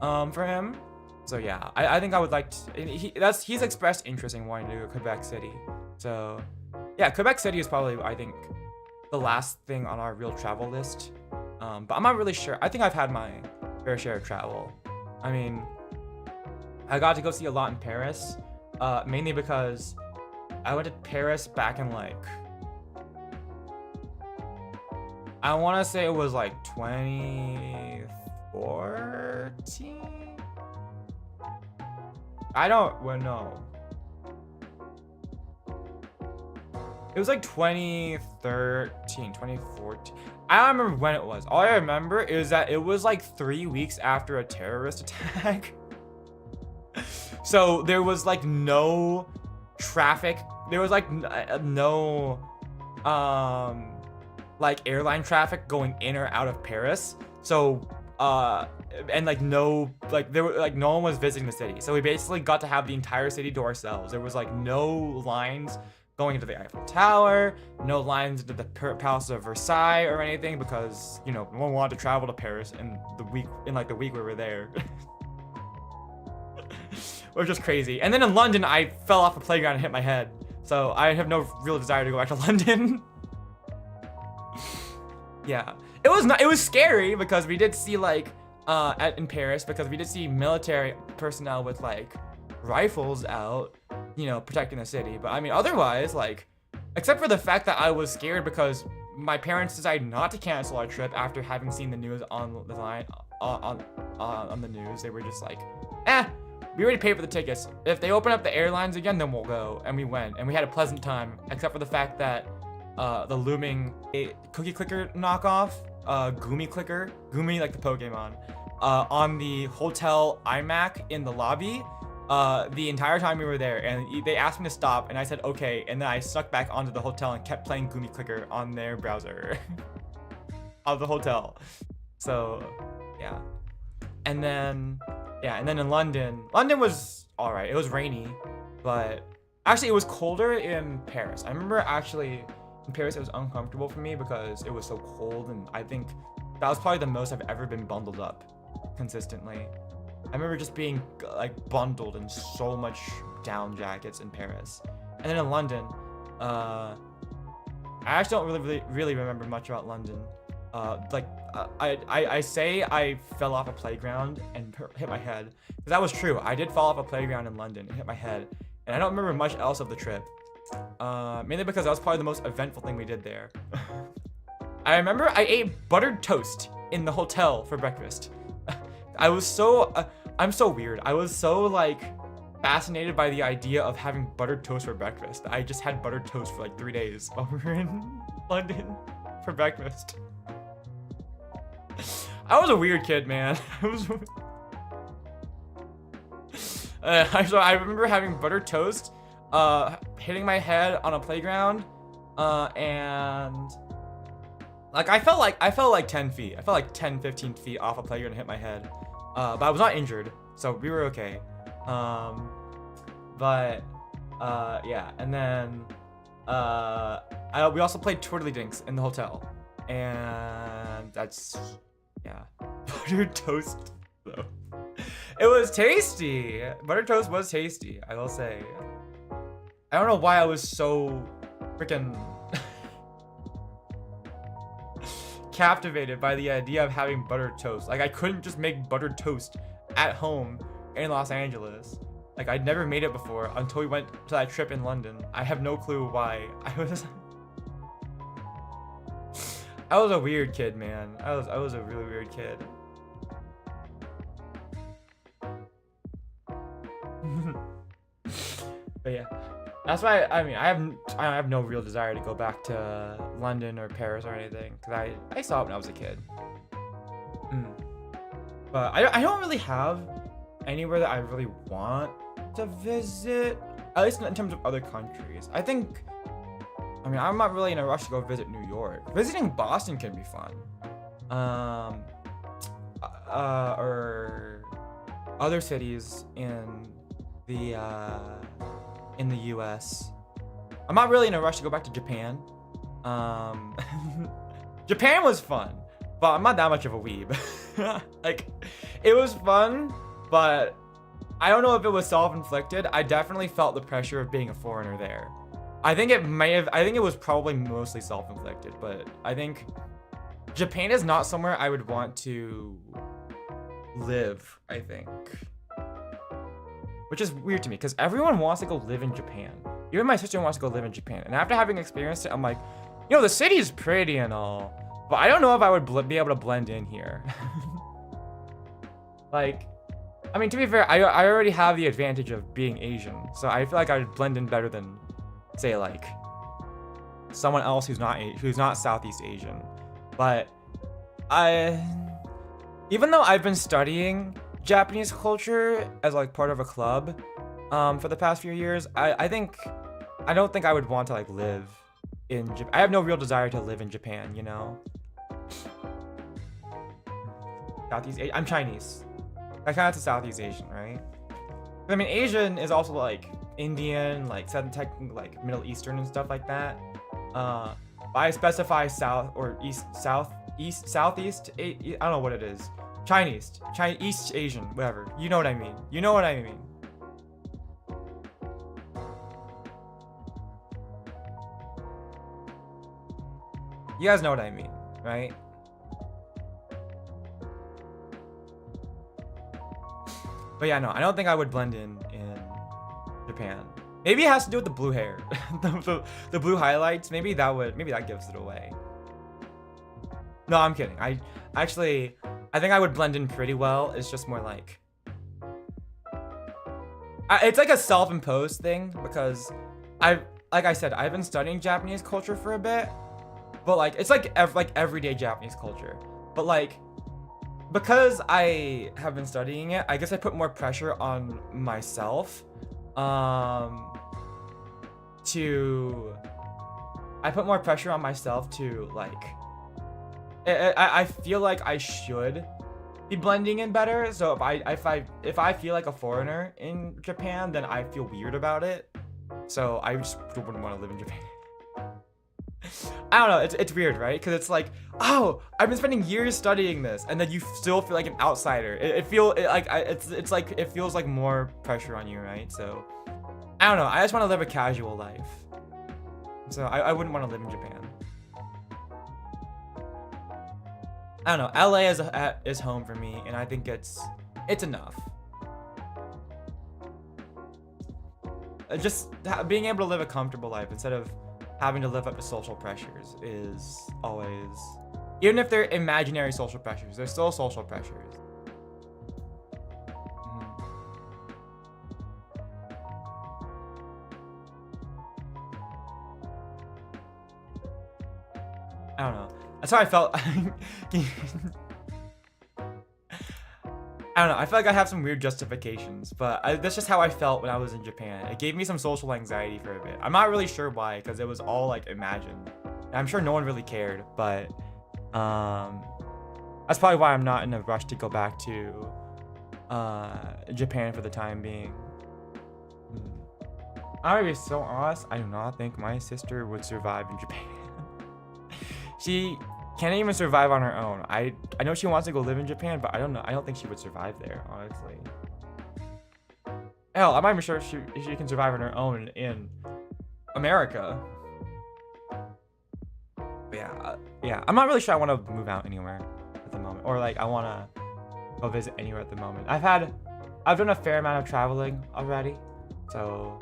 for him. So yeah, I think I would like to, he's expressed interest in wanting to go to Quebec City. So yeah, Quebec City is probably, I think, the last thing on our real travel list. But I'm not really sure. I think I've had my fair share of travel. I mean, I got to go see a lot in Paris, mainly because I went to Paris back in like, I want to say it was like 2014. I don't know. It was like 2013, 2014. I don't remember when it was. All I remember is that it was like 3 weeks after a terrorist attack. So there was like no traffic. There was like no like airline traffic going in or out of Paris. So and like no, like there were like no one was visiting the city. So we basically got to have the entire city to ourselves. There was like no lines going into the Eiffel Tower, no lines into the Palace of Versailles or anything, because, you know, no one wanted to travel to Paris in the week we were there. Which was crazy. And then in London, I fell off a playground and hit my head. So I have no real desire to go back to London. Yeah, it was scary because we did see like in Paris, because we did see military personnel with like rifles out, you know, protecting the city. But I mean, otherwise, like, except for the fact that I was scared because my parents decided not to cancel our trip after having seen the news on the line on the news. They were just like, we already paid for the tickets. If they open up the airlines again, then we'll go. And we went, and we had a pleasant time, except for the fact that the looming cookie clicker knockoff, Gumi clicker, Gumi like the Pokemon, on the hotel iMac in the lobby, the entire time we were there, and they asked me to stop, and I said okay, and then I snuck back onto the hotel and kept playing Gumi clicker on their browser of the hotel. So yeah, and then in London was all right. It was rainy, but actually it was colder in Paris. I remember actually in Paris it was uncomfortable for me because it was so cold, and I think that was probably the most I've ever been bundled up consistently. I remember just being like bundled in so much down jackets in Paris. And then in London, I actually don't really remember much about London. I say I fell off a playground and hit my head, because that was true. I did fall off a playground in London and hit my head, and I don't remember much else of the trip. Mainly because that was probably the most eventful thing we did there. I remember I ate buttered toast in the hotel for breakfast. I was so, I'm so weird. I was so like fascinated by the idea of having buttered toast for breakfast. I just had buttered toast for like 3 days while we were in London for breakfast. I was a weird kid, man. So I remember having buttered toast, hitting my head on a playground, and like I felt like 10 feet. I felt like 10, 15 feet off a playground and hit my head. But I was not injured, so we were okay. Yeah, and then we also played Twirly Dinks in the hotel, and that's, yeah. Buttered toast, though. It was tasty. Buttered toast was tasty, I will say. I don't know why I was so freaking captivated by the idea of having buttered toast. Like, I couldn't just make buttered toast at home in Los Angeles. Like, I'd never made it before until we went to that trip in London. I have no clue why. I was a weird kid, man. I was a really weird kid. But yeah, that's why, I mean, I have no real desire to go back to London or Paris or anything, because I saw it when I was a kid. But I don't really have anywhere that I really want to visit, at least in terms of other countries. I mean, I'm not really in a rush to go visit New York. Visiting Boston can be fun. Or other cities in the US. I'm not really in a rush to go back to Japan. Japan was fun, but I'm not that much of a weeb. Like, it was fun, but I don't know if it was self-inflicted. I definitely felt the pressure of being a foreigner there. I think it was probably mostly self-inflicted, but I think Japan is not somewhere I would want to live, I think. Which is weird to me because everyone wants to go live in Japan. Even my sister wants to go live in Japan. And after having experienced it, I'm like, you know, the city is pretty and all, but I don't know if I would be able to blend in here. Like, I mean, to be fair, I already have the advantage of being Asian. So I feel like I would blend in better than, say, like, someone else who's not Southeast Asian. But even though I've been studying Japanese culture as like part of a club for the past few years, I don't think I would want to like live in Japan. I have no real desire to live in Japan, you know. Southeast Asian. I'm Chinese. That counts as Southeast Asian, right? I mean, Asian is also like Indian, like like Middle Eastern and stuff like that. But I specify South or East, Southeast. I don't know what it is. Chinese, East Asian, whatever. You know what I mean. You know what I mean. You guys know what I mean, right? But yeah, no, I don't think I would blend in Japan. Maybe it has to do with the blue hair, the blue highlights. Maybe that gives it away. No, I'm kidding. I think I would blend in pretty well. It's just more like, it's like a self-imposed thing because like I said, I've been studying Japanese culture for a bit, but like it's like everyday Japanese culture. But like, because I have been studying it, I guess I put more pressure on myself. I put more pressure on myself to like. I feel like I should be blending in better. So if I feel like a foreigner in Japan, then I feel weird about it. So I just wouldn't want to live in Japan. I don't know. It's weird, right? Because it's like, oh, I've been spending years studying this, and then you still feel like an outsider. It feels like more pressure on you, right? So I don't know. I just want to live a casual life. So I wouldn't want to live in Japan. I don't know. LA is home for me, and I think it's enough. Just being able to live a comfortable life instead of having to live up to social pressures is always, even if they're imaginary social pressures, they're still social pressures. I don't know. That's how I felt. I don't know. I feel like I have some weird justifications, but that's just how I felt when I was in Japan. It gave me some social anxiety for a bit. I'm not really sure why, because it was all like imagined. And I'm sure no one really cared, but that's probably why I'm not in a rush to go back to Japan for the time being. I'm gonna be so honest. I do not think my sister would survive in Japan. She can't even survive on her own. I know she wants to go live in Japan, but I don't know. I don't think she would survive there, honestly. Hell, I'm not even sure if she can survive on her own in America. But yeah. I'm not really sure I want to move out anywhere at the moment, or like I want to go visit anywhere at the moment. I've done a fair amount of traveling already, so.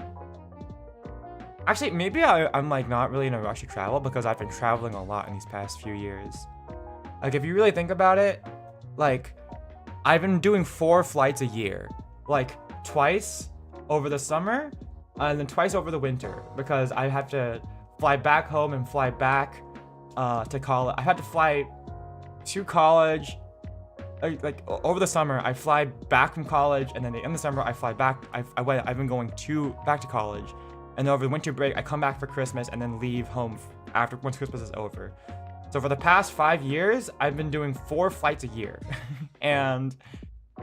Actually, maybe I'm like not really in a rush to travel because I've been traveling a lot in these past few years. Like if you really think about it, like I've been doing 4 flights a year, like twice over the summer and then twice over the winter because I have to fly back home and fly back to college. I had to fly to college. Like over the summer, I fly back from college, and then in the summer I fly back. I've been going back to college. And then over the winter break, I come back for Christmas and then leave home once Christmas is over. So for the past 5 years, I've been doing 4 flights a year. And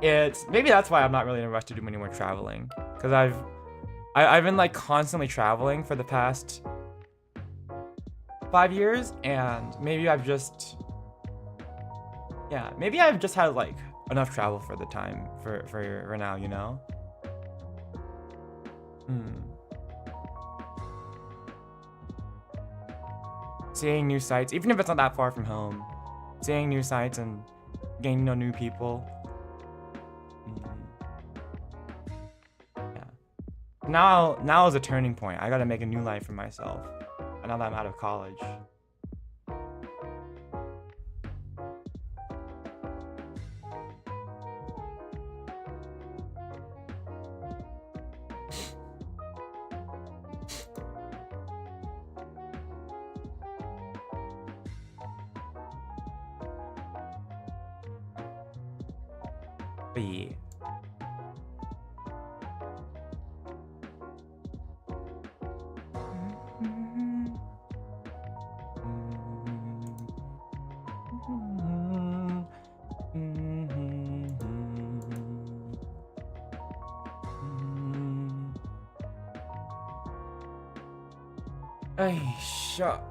maybe that's why I'm not really in a rush to do any more traveling. Because I've been like constantly traveling for the past 5 years, and maybe I've just had like enough travel for the time for now, you know? Seeing new sights, even if it's not that far from home, seeing new sights and getting to know new people. now is a turning point. I gotta make a new life for myself. Now that I'm out of college. But yeah. Hey, shut.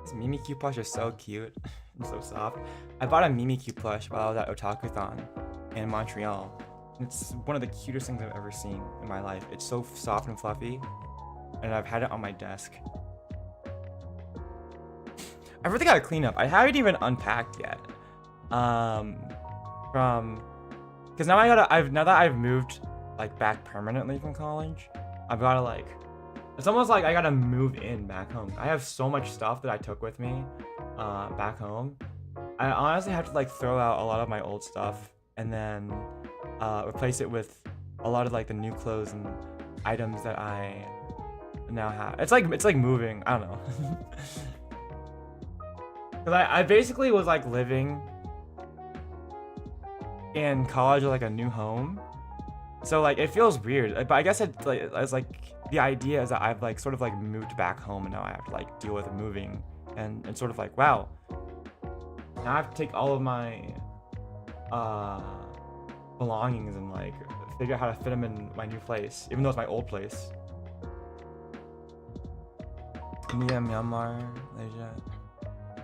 This Mimikyu plush is so cute and so soft. I bought a Mimikyu plush while I was at Otakuthon in Montreal. It's one of the cutest things I've ever seen in my life. It's so soft and fluffy, and I've had it on my desk. I really gotta clean up. I haven't even unpacked yet. Because now that I've moved like back permanently from college, I've gotta like, it's almost like I gotta move in back home. I have so much stuff that I took with me back home. I honestly have to like throw out a lot of my old stuff and then replace it with a lot of like the new clothes and items that I now have. It's like moving. I don't know. Cause I basically was like living in college with like a new home, so like it feels weird. But I guess it's like the idea is that I've like sort of like moved back home and now I have to like deal with moving and sort of like, wow, now I have to take all of my belongings and like figure out how to fit them in my new place, even though it's my old place. India, Myanmar, Malaysia.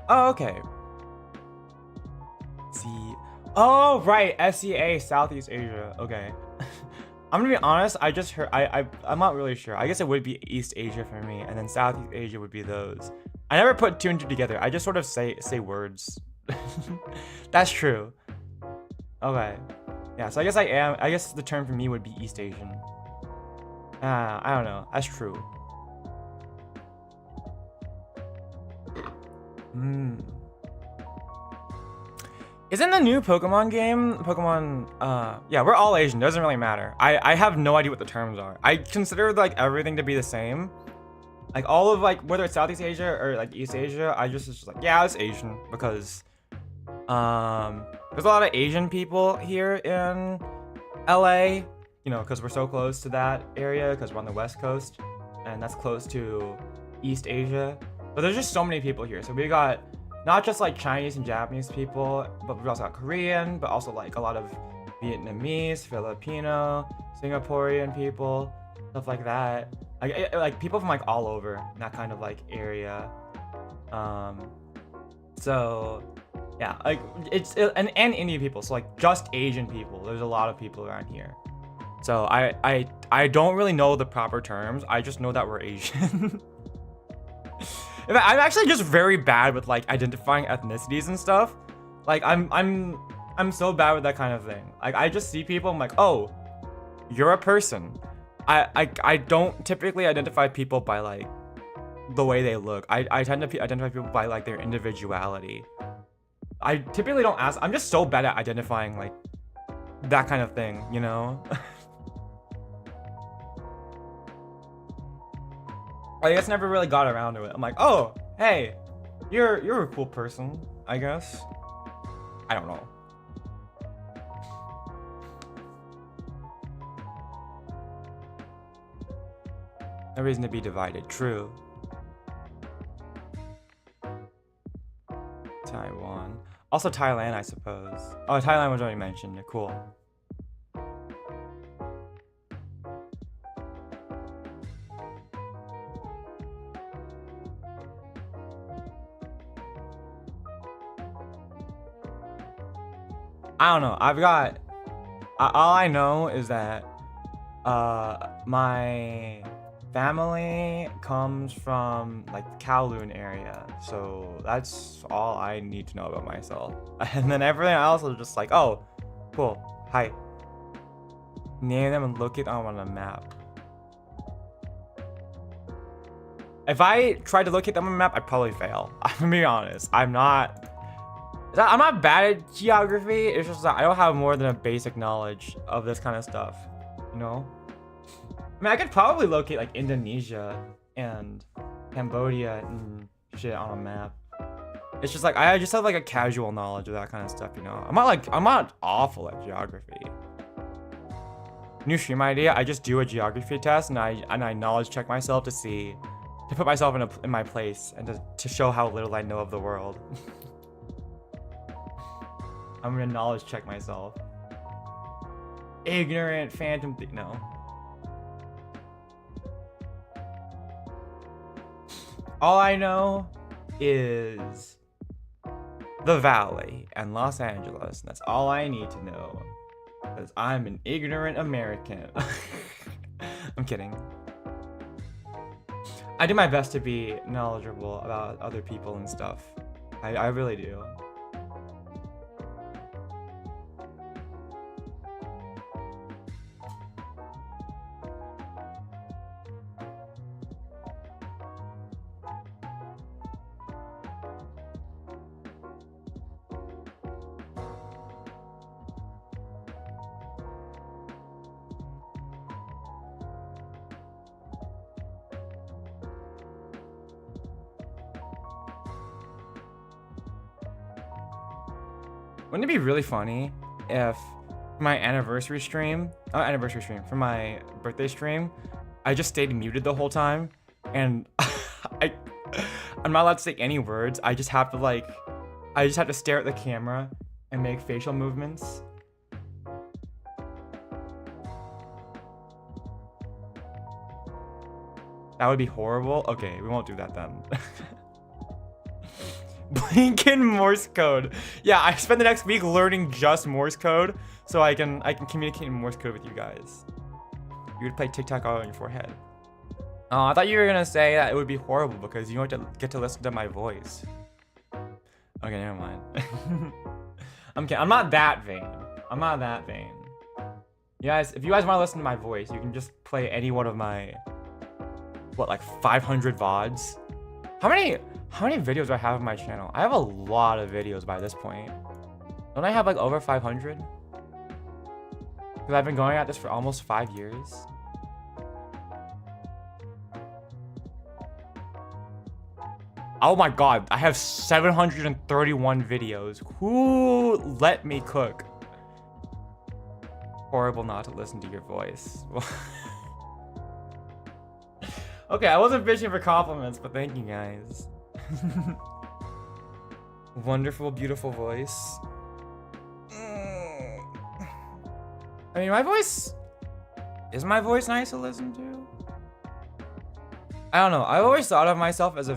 Oh, okay. See. Oh, right. SEA, Southeast Asia. Okay. I'm gonna be honest. I just heard. I'm not really sure. I guess it would be East Asia for me, and then Southeast Asia would be those. I never put two and two together. I just sort of say words. That's true. Okay. Yeah. So I guess I am. I guess the term for me would be East Asian. I don't know. That's true. Isn't the new Pokemon game, yeah, we're all Asian, doesn't really matter. I have no idea what the terms are. I consider like everything to be the same. Like all of like, whether it's Southeast Asia or like East Asia, it's just like, yeah, it's Asian because there's a lot of Asian people here in LA, you know, because we're so close to that area because we're on the West Coast and that's close to East Asia. But there's just so many people here. So we got not just like Chinese and Japanese people, but we also got Korean, but also like a lot of Vietnamese, Filipino, Singaporean people, stuff like that. Like people from like all over in that kind of like area. So yeah, like and Indian people. So like just Asian people. There's a lot of people around here. So I don't really know the proper terms. I just know that we're Asian. In fact, I'm actually just very bad with like identifying ethnicities and stuff. Like I'm so bad with that kind of thing. Like I just see people, I'm like, oh, you're a person. I don't typically identify people by like the way they look. I tend to identify people by like their individuality. I typically don't ask. I'm just so bad at identifying like that kind of thing, you know? I guess never really got around to it. I'm like, oh, hey, you're a cool person, I guess. I don't know. No reason to be divided. True. Taiwan. Also Thailand, I suppose. Oh, Thailand was already mentioned. Cool. I don't know. I've got... all I know is that my family comes from like the Kowloon area, so that's all I need to know about myself. And then everything else is just like, oh, cool, hi. Name them and look it on a map. If I tried to locate them on a map, I'd probably fail. I'm gonna be honest. I'm not bad at geography. It's just that I don't have more than a basic knowledge of this kind of stuff, you know? I mean, I could probably locate like Indonesia and Cambodia and shit on a map. It's just like I just have like a casual knowledge of that kind of stuff, you know? I'm not awful at geography. New stream idea, I just do a geography test and I knowledge check myself to put myself in my place and to show how little I know of the world. I'm gonna knowledge check myself. Ignorant phantom no. All I know is the Valley and Los Angeles, and that's all I need to know. Because I'm an ignorant American. I'm kidding. I do my best to be knowledgeable about other people and stuff. I really do. Wouldn't it be really funny if for my for my birthday stream, I just stayed muted the whole time and I'm not allowed to say any words. I just have to stare at the camera and make facial movements. That would be horrible. Okay, we won't do that then. Blinking Morse code. Yeah, I spend the next week learning just Morse code so I can communicate in Morse code with you guys. You would play tic-tac all on your forehead. Oh, I thought you were gonna say that it would be horrible because you don't get to listen to my voice. Okay, never mind. I'm kidding. I'm not that vain. I'm not that vain. You guys, if you guys want to listen to my voice, you can just play any one of my like 500 VODs. How many videos do I have on my channel? I have a lot of videos by this point. Don't I have like over 500? Because I've been going at this for almost 5 years. Oh my god, I have 731 videos. Who let me cook? Horrible not to listen to your voice. Okay, I wasn't fishing for compliments, but thank you guys. Wonderful, beautiful voice. I mean, is my voice nice to listen to? I don't know. I've always thought of myself as a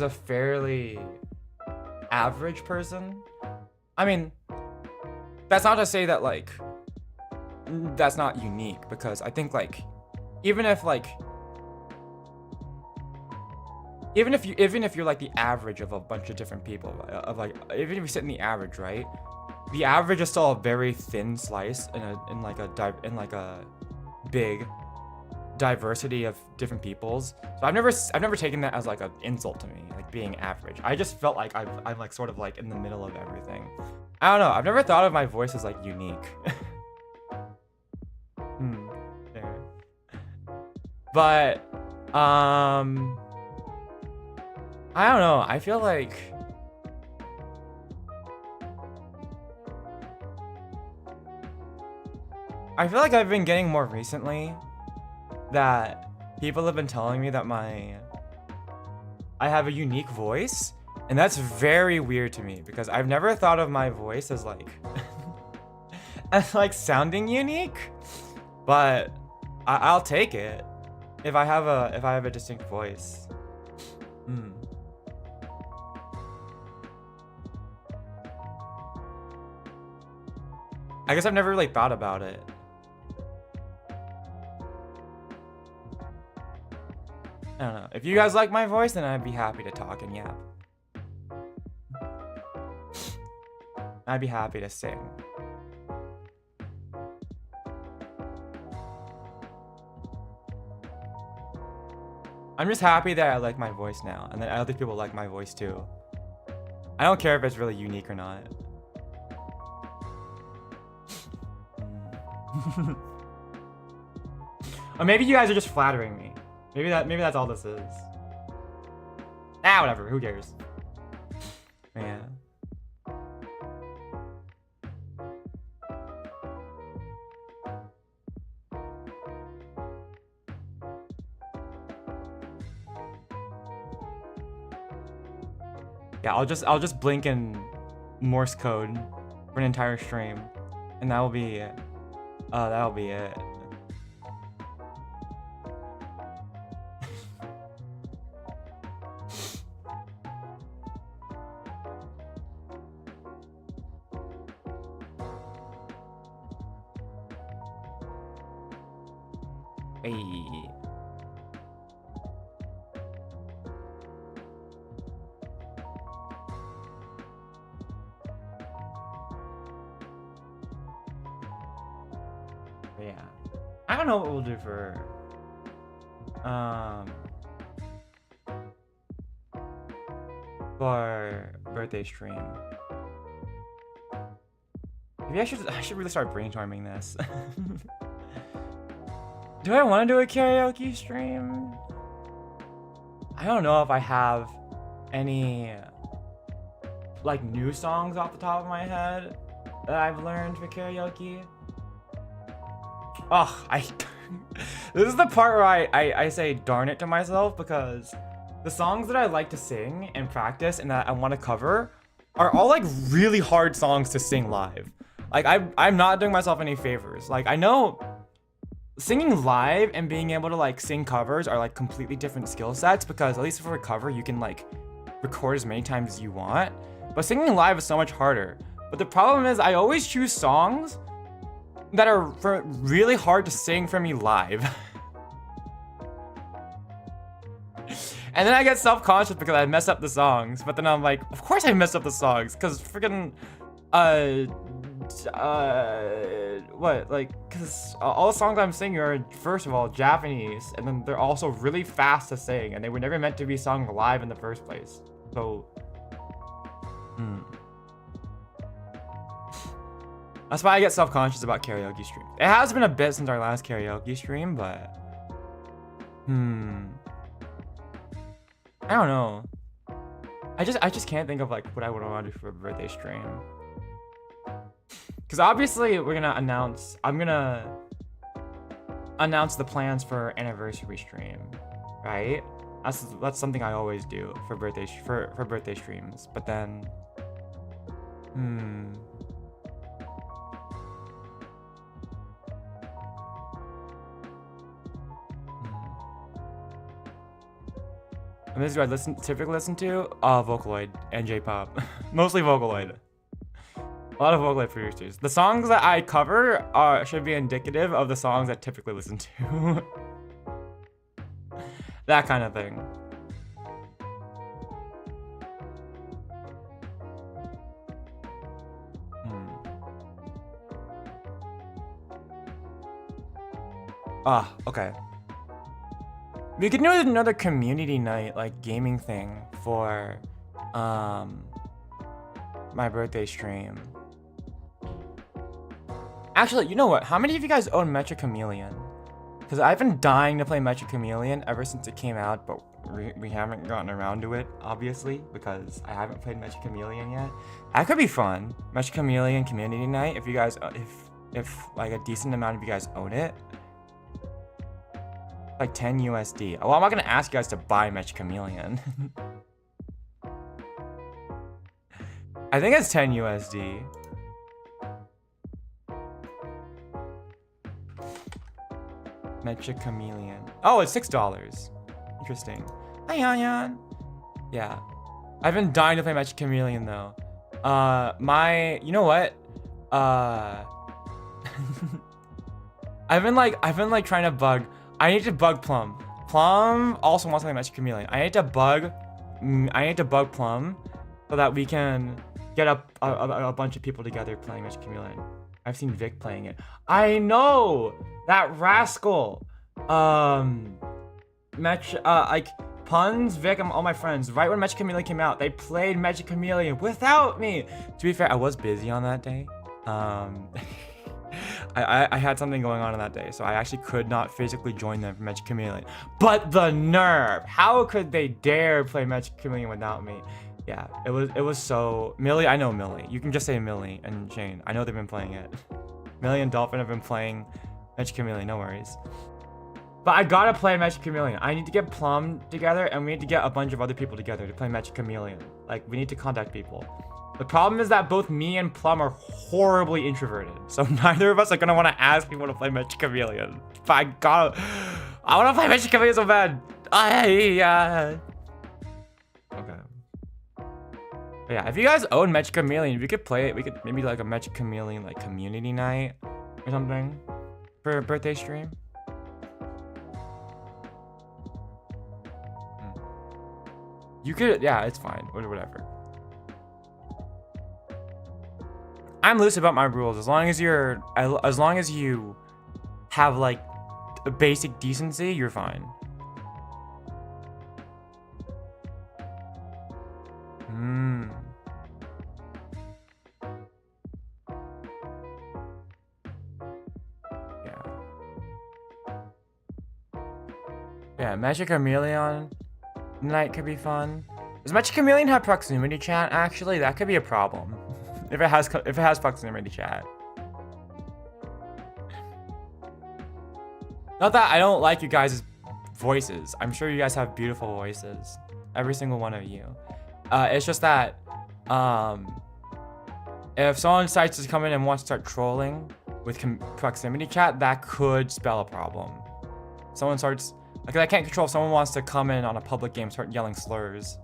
fairly average person. I mean, that's not to say that like that's not unique, because I think like even if you're like the average of a bunch of different people, even if you sit in the average, right? The average is still a very thin slice in like a big diversity of different peoples. So I've never taken that as like an insult to me, like being average. I just felt like I'm like sort of like in the middle of everything. I don't know. I've never thought of my voice as like unique. Fair. But I don't know. I feel like I've been getting more recently that people have been telling me that I have a unique voice, and that's very weird to me because I've never thought of my voice as like as like sounding unique, but I'll take it if I have a distinct voice. I guess I've never really thought about it. I don't know. If you guys like my voice, then I'd be happy to talk and yap. I'd be happy to sing. I'm just happy that I like my voice now, and that other people like my voice too. I don't care if it's really unique or not. Or maybe you guys are just flattering me. Maybe that's all this is. Ah, whatever. Who cares? Yeah. Yeah, I'll just blink in Morse code for an entire stream, and that'll be it. That'll be it. Hey. Yeah. I don't know what we'll do for birthday stream. Maybe I should really start brainstorming this. Do I want to do a karaoke stream? I don't know if I have any like new songs off the top of my head that I've learned for karaoke. Oh, this is the part where I say darn it to myself, because the songs that I like to sing and practice and that I want to cover are all like really hard songs to sing live. Like I'm not doing myself any favors. Like I know singing live and being able to like sing covers are like completely different skill sets, because at least for a cover you can like record as many times as you want, but singing live is so much harder. But the problem is I always choose songs that are really hard to sing for me live. And then I get self-conscious because I mess up the songs, but then I'm like, of course I messed up the songs, because freaking because all the songs I'm singing are, first of all, Japanese, and then they're also really fast to sing, and they were never meant to be sung live in the first place. So, that's why I get self-conscious about karaoke streams. It has been a bit since our last karaoke stream, but I don't know. I just can't think of like what I would want to do for a birthday stream. Because obviously I'm gonna announce the plans for anniversary stream, right? That's something I always do for birthday streams. But then, And this is what I typically listen to? Vocaloid and J-pop. Mostly Vocaloid. A lot of Vocaloid producers. The songs that I cover should be indicative of the songs I typically listen to. That kind of thing. Okay. We could do another community night, like gaming thing for my birthday stream. Actually, you know what? How many of you guys own Mecha Chameleon? Because I've been dying to play Mecha Chameleon ever since it came out, but we haven't gotten around to it, obviously, because I haven't played Mecha Chameleon yet. That could be fun. Mecha Chameleon community night, if you guys, if like a decent amount of you guys own it. Like 10 USD. Well, I'm not gonna ask you guys to buy Mecha Chameleon. I think it's 10 USD. Mecha Chameleon. Oh, it's $6. Interesting. Hi, Yan. Yeah. I've been dying to play Mecha Chameleon though. You know what? I've been like trying to bug. I need to bug Plum. Plum also wants to play Magic Chameleon. I need to bug Plum so that we can get a bunch of people together playing Magic Chameleon. I've seen Vic playing it. I know that rascal. Like Puns, Vic, and all my friends. Right when Magic Chameleon came out, they played Magic Chameleon without me. To be fair, I was busy on that day. I had something going on that day, so I actually could not physically join them for Magic Chameleon. But the nerve! How could they dare play Magic Chameleon without me? Yeah, it was so... Millie, I know Millie. You can just say Millie and Shane. I know they've been playing it. Millie and Dolphin have been playing Magic Chameleon, no worries. But I gotta play Magic Chameleon. I need to get Plum together, and we need to get a bunch of other people together to play Magic Chameleon. Like, we need to contact people. The problem is that both me and Plum are horribly introverted, so neither of us are gonna want to ask people to play Magic Chameleon. But I want to play Magic Chameleon so bad. Okay. But yeah, if you guys own Magic Chameleon, we could play it. We could maybe like a Magic Chameleon like community night or something for a birthday stream. You could, yeah, it's fine, whatever. I'm loose about my rules as long as you have like a basic decency, you're fine. Yeah, Magic Chameleon night could be fun. Does Magic Chameleon have proximity chat? Actually, that could be a problem. If it has proximity chat. Not that I don't like you guys' voices. I'm sure you guys have beautiful voices. Every single one of you. It's just that if someone decides to come in and wants to start trolling with proximity chat, that could spell a problem. Someone starts, like, I can't control if someone wants to come in on a public game, start yelling slurs.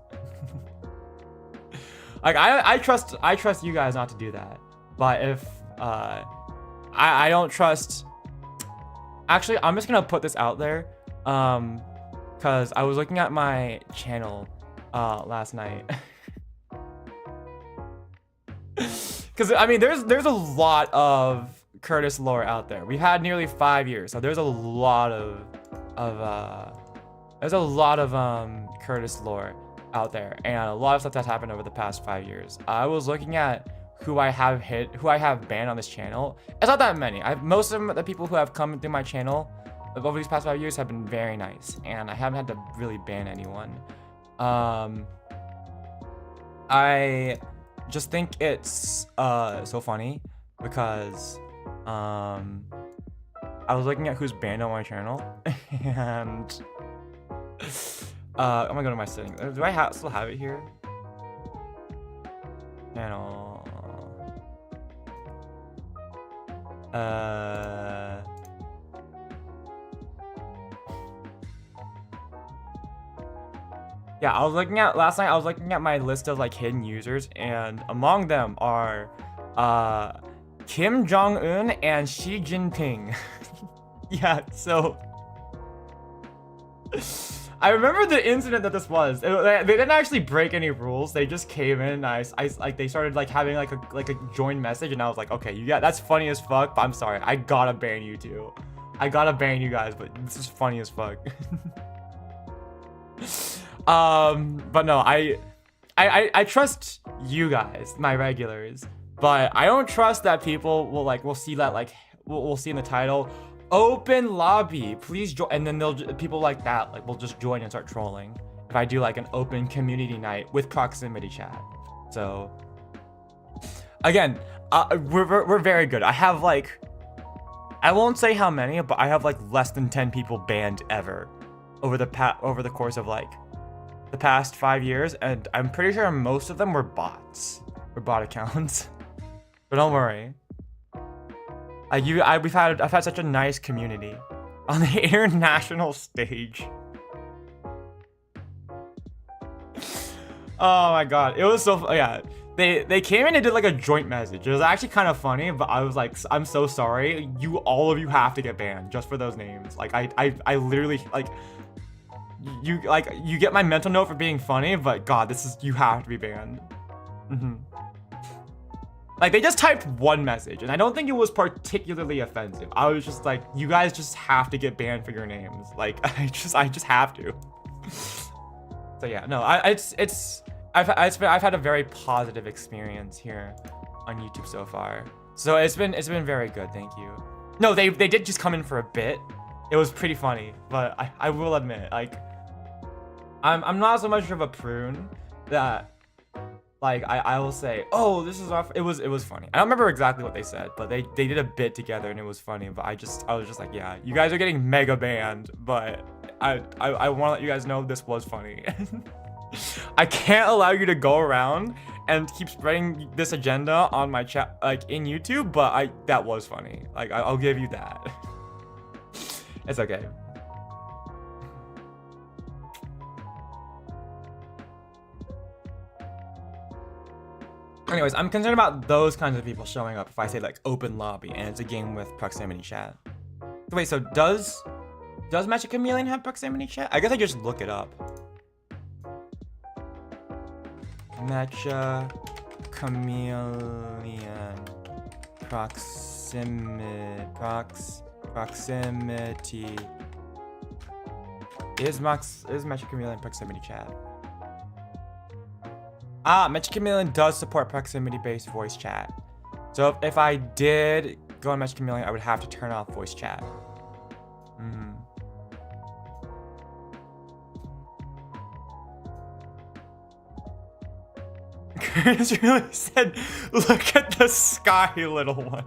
Like, I trust you guys not to do that. But if I don't trust. Actually, I'm just gonna put this out there, because I was looking at my channel last night. Because I mean, there's a lot of Kurtis lore out there. We've had nearly 5 years, so there's a lot of Kurtis lore out there, and a lot of stuff that's happened over the past 5 years. I was looking at who I have banned on this channel. It's not that many. Most of the people who have come through my channel over these past 5 years have been very nice, and I haven't had to really ban anyone. I just think it's so funny because I was looking at who's banned on my channel, and I'm gonna go to my settings. Do I still have it here? Channel. Yeah, last night I was looking at my list of like hidden users, and among them are Kim Jong-un and Xi Jinping. Yeah, so I remember the incident that this was. They didn't actually break any rules. They just came in. They started like having like a join message, and I was like, okay, yeah, that's funny as fuck. But I'm sorry, I gotta ban you two. I gotta ban you guys. But this is funny as fuck. But no, I trust you guys, my regulars. But I don't trust that people will see that we'll see in the title, open lobby, please join, and then people like that will just join and start trolling if I do like an open community night with proximity chat. So again, we're very good. I have I won't say how many, but I have less than 10 people banned ever over the course of the past 5 years, and I'm pretty sure most of them were bots or bot accounts. But don't worry. I've had such a nice community on the international stage. Oh my god, it was so yeah. They came in and did a joint message. It was actually kind of funny, but I was like, I'm so sorry. All of you have to get banned just for those names. I literally you like you get my mental note for being funny, but God, you have to be banned. Like they just typed one message, and I don't think it was particularly offensive. I was just like, you guys just have to get banned for your names. Like I just have to. So yeah, no, I've had a very positive experience here on YouTube so far. So it's been very good, thank you. No, they did just come in for a bit. It was pretty funny, but I will admit, like, I'm not so much of a prune that, like, I will say, oh, this is off. It was funny. I don't remember exactly what they said, but they did a bit together and it was funny. But I was just like, yeah, you guys are getting mega banned, but I want to let you guys know this was funny. I can't allow you to go around and keep spreading this agenda on my chat, like in YouTube, but that was funny. Like I'll give you that. It's okay. Anyways, I'm concerned about those kinds of people showing up if I say like open lobby and it's a game with proximity chat. Wait, so does Magic Chameleon have proximity chat? I guess I just look it up. Matcha Chameleon proximity is Matcha Chameleon proximity chat. Magic Chameleon does support proximity-based voice chat. So if I did go on Magic Chameleon, I would have to turn off voice chat. Kurtis really said, look at the sky, little one.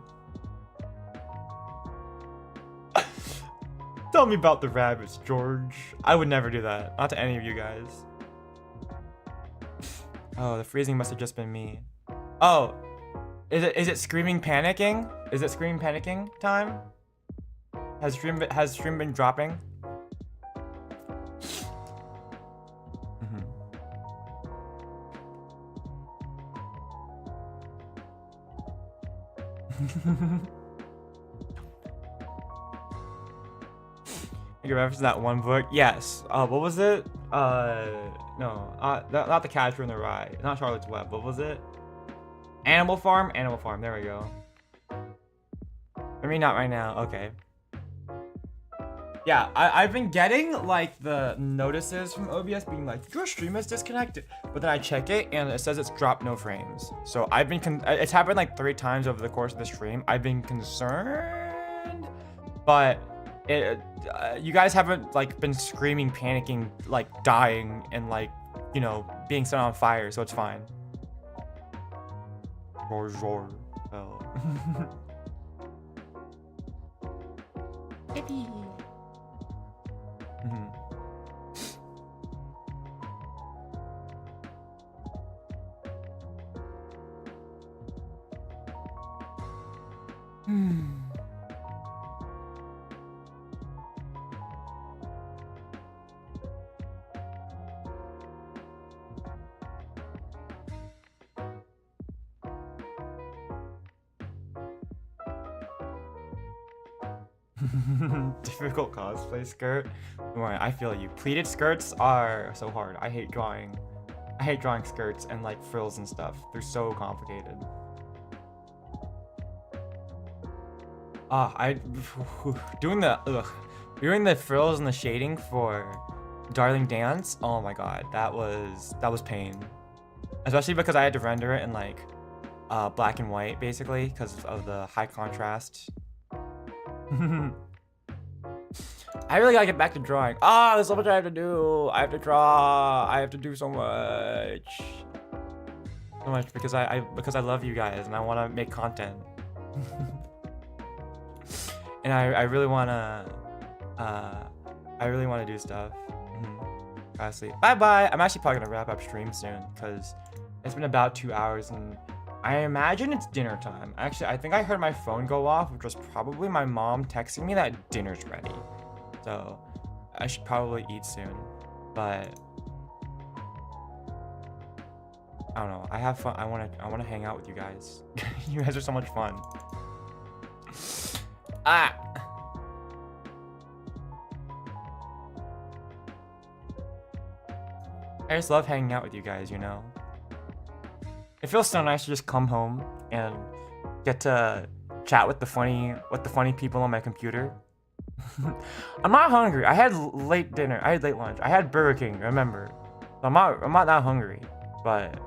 Tell me about the rabbits, George. I would never do that. Not to any of you guys. Oh, the freezing must have just been me. Oh, is it screaming panicking? Is it screaming panicking time? Has stream been dropping? You reference that one book? Yes. What was it? No, not The Catcher in the Rye. Not Charlotte's Web. What was it? Animal Farm? Animal Farm. There we go. I mean, not right now. Okay. Yeah, I've been getting like the notices from OBS being like, your stream is disconnected. But then I check it and it says it's dropped no frames. So I've been, it's happened like 3 times over the course of the stream. I've been concerned, but you guys haven't like been screaming, panicking, like dying and like, you know, being set on fire. So it's fine. Roar, roar. Oh. Yippee. Difficult cosplay skirt. Don't worry, I feel you. Pleated skirts are so hard. I hate drawing skirts and like frills and stuff. They're so complicated. Doing the frills and the shading for Darling Dance. Oh my god, that was pain. Especially because I had to render it in like black and white basically because of the high contrast. I really gotta get back to drawing. There's so much I have to do. I have to draw. I have to do so much. So much because I love you guys and I want to make content. And I really wanna do stuff. Gotta sleep. Bye bye. I'm actually probably gonna wrap up stream soon because it's been about 2 hours and I imagine it's dinner time. Actually, I think I heard my phone go off, which was probably my mom texting me that dinner's ready. So I should probably eat soon. But I don't know. I have fun. I wanna hang out with you guys. You guys are so much fun. I just love hanging out with you guys, you know? It feels so nice to just come home and get to chat with the funny people on my computer. I'm not hungry. I had late dinner. I had late lunch. I had Burger King, remember. So I'm not that hungry, but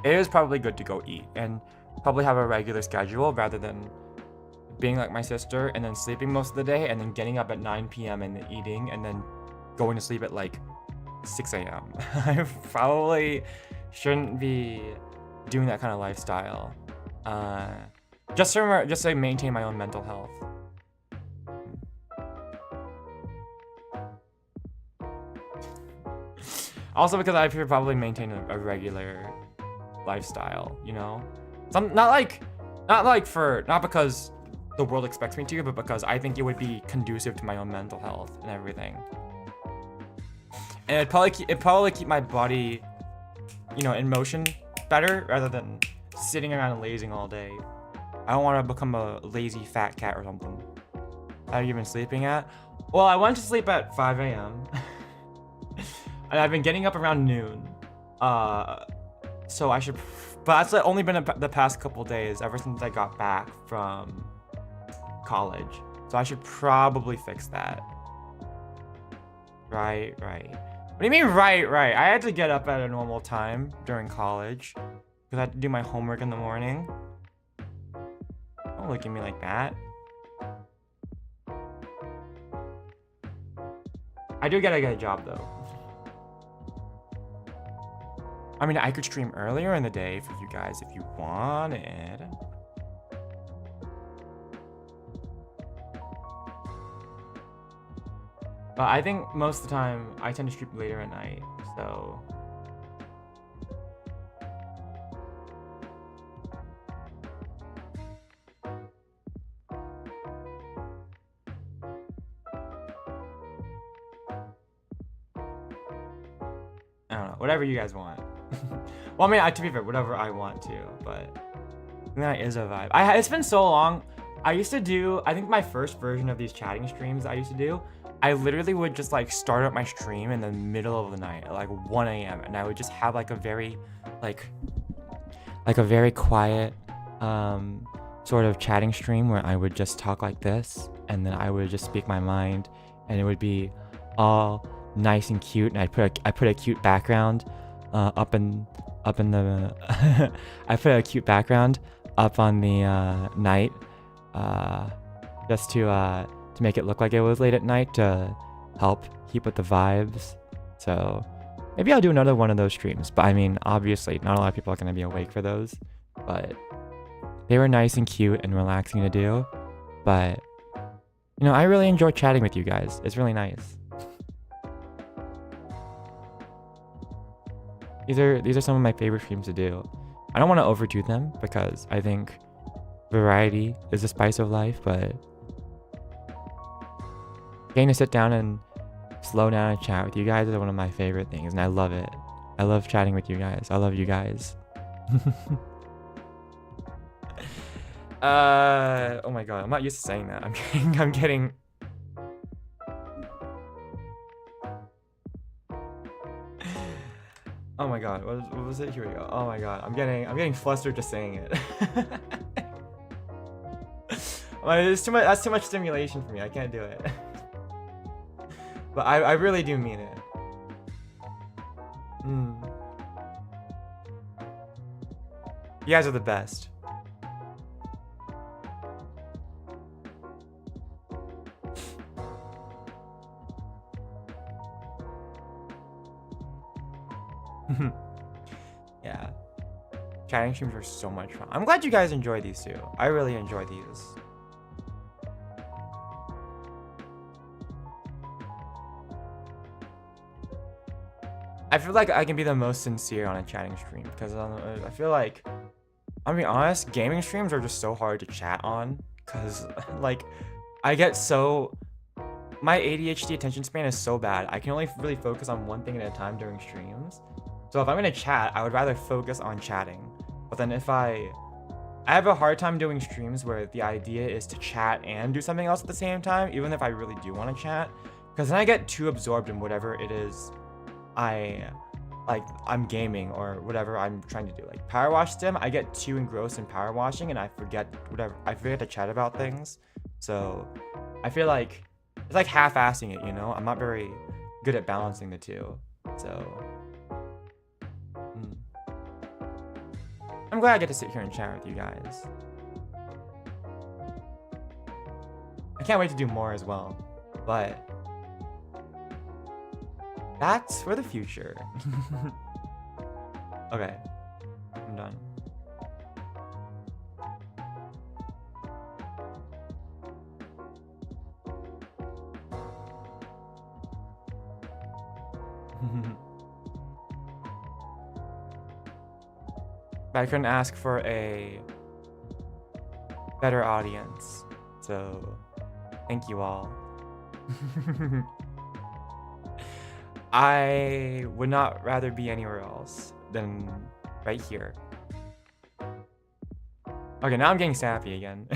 it is probably good to go eat and probably have a regular schedule rather than being like my sister and then sleeping most of the day and then getting up at 9 p.m. and then eating and then going to sleep at like 6 a.m. I probably shouldn't be doing that kind of lifestyle. Just to maintain my own mental health. Also because I should probably maintain a regular lifestyle, you know? Not because the world expects me to, but because I think it would be conducive to my own mental health and everything. And it'd probably keep my body, you know, in motion better rather than sitting around and lazing all day. I don't want to become a lazy fat cat or something. How have you been sleeping at? Well, I went to sleep at 5 a.m. and I've been getting up around noon. So I should, but that's only been the past couple days ever since I got back from college. So I should probably fix that. Right. What do you mean right? I had to get up at a normal time during college because I had to do my homework in the morning. Don't look at me like that. I do gotta get a job though. I mean, I could stream earlier in the day for you guys if you wanted. But I think most of the time I tend to stream later at night, so. I don't know, whatever you guys want. Well, I mean, to be fair, whatever I want to, but that is a vibe. It's been so long. I used to do, I think my first version of these chatting streams I used to do, I literally would just like start up my stream in the middle of the night at like 1 a.m. and I would just have like a very quiet sort of chatting stream where I would just talk like this and then I would just speak my mind and it would be all nice and cute, and I put a cute background up in the I put a cute background up on the night just to make it look like it was late at night to help keep with the vibes. So maybe I'll do another one of those streams, but I mean, obviously not a lot of people are going to be awake for those, but they were nice and cute and relaxing to do. But you know, I really enjoy chatting with you guys. It's really nice. These are some of my favorite streams to do. I don't want to overdo them because I think variety is the spice of life, but getting to sit down and slow down and chat with you guys is one of my favorite things, and I love it. I love chatting with you guys. I love you guys. Oh my god, I'm not used to saying that. I'm getting oh my god, what was it? Here we go. Oh my god, I'm getting flustered just saying it. Like, that's too much stimulation for me. I can't do it. But I really do mean it. You guys are the best. Yeah. Chatting streams are so much fun. I'm glad you guys enjoy these too. I really enjoy these. I feel like I can be the most sincere on a chatting stream because I feel like, I'll be honest, gaming streams are just so hard to chat on because like I get so, my ADHD attention span is so bad. I can only really focus on one thing at a time during streams. So if I'm gonna chat, I would rather focus on chatting. But then if I have a hard time doing streams where the idea is to chat and do something else at the same time, even if I really do want to chat, because then I get too absorbed in whatever it is I'm gaming or whatever I'm trying to do. Like power wash them, I get too engrossed in power washing and I forget to chat about things. So I feel like it's like half-assing it, you know? I'm not very good at balancing the two. So I'm glad I get to sit here and chat with you guys. I can't wait to do more as well, but that's for the future. Okay, I'm done. But I couldn't ask for a better audience, so thank you all. I would not rather be anywhere else than right here. Okay, now I'm getting sappy again.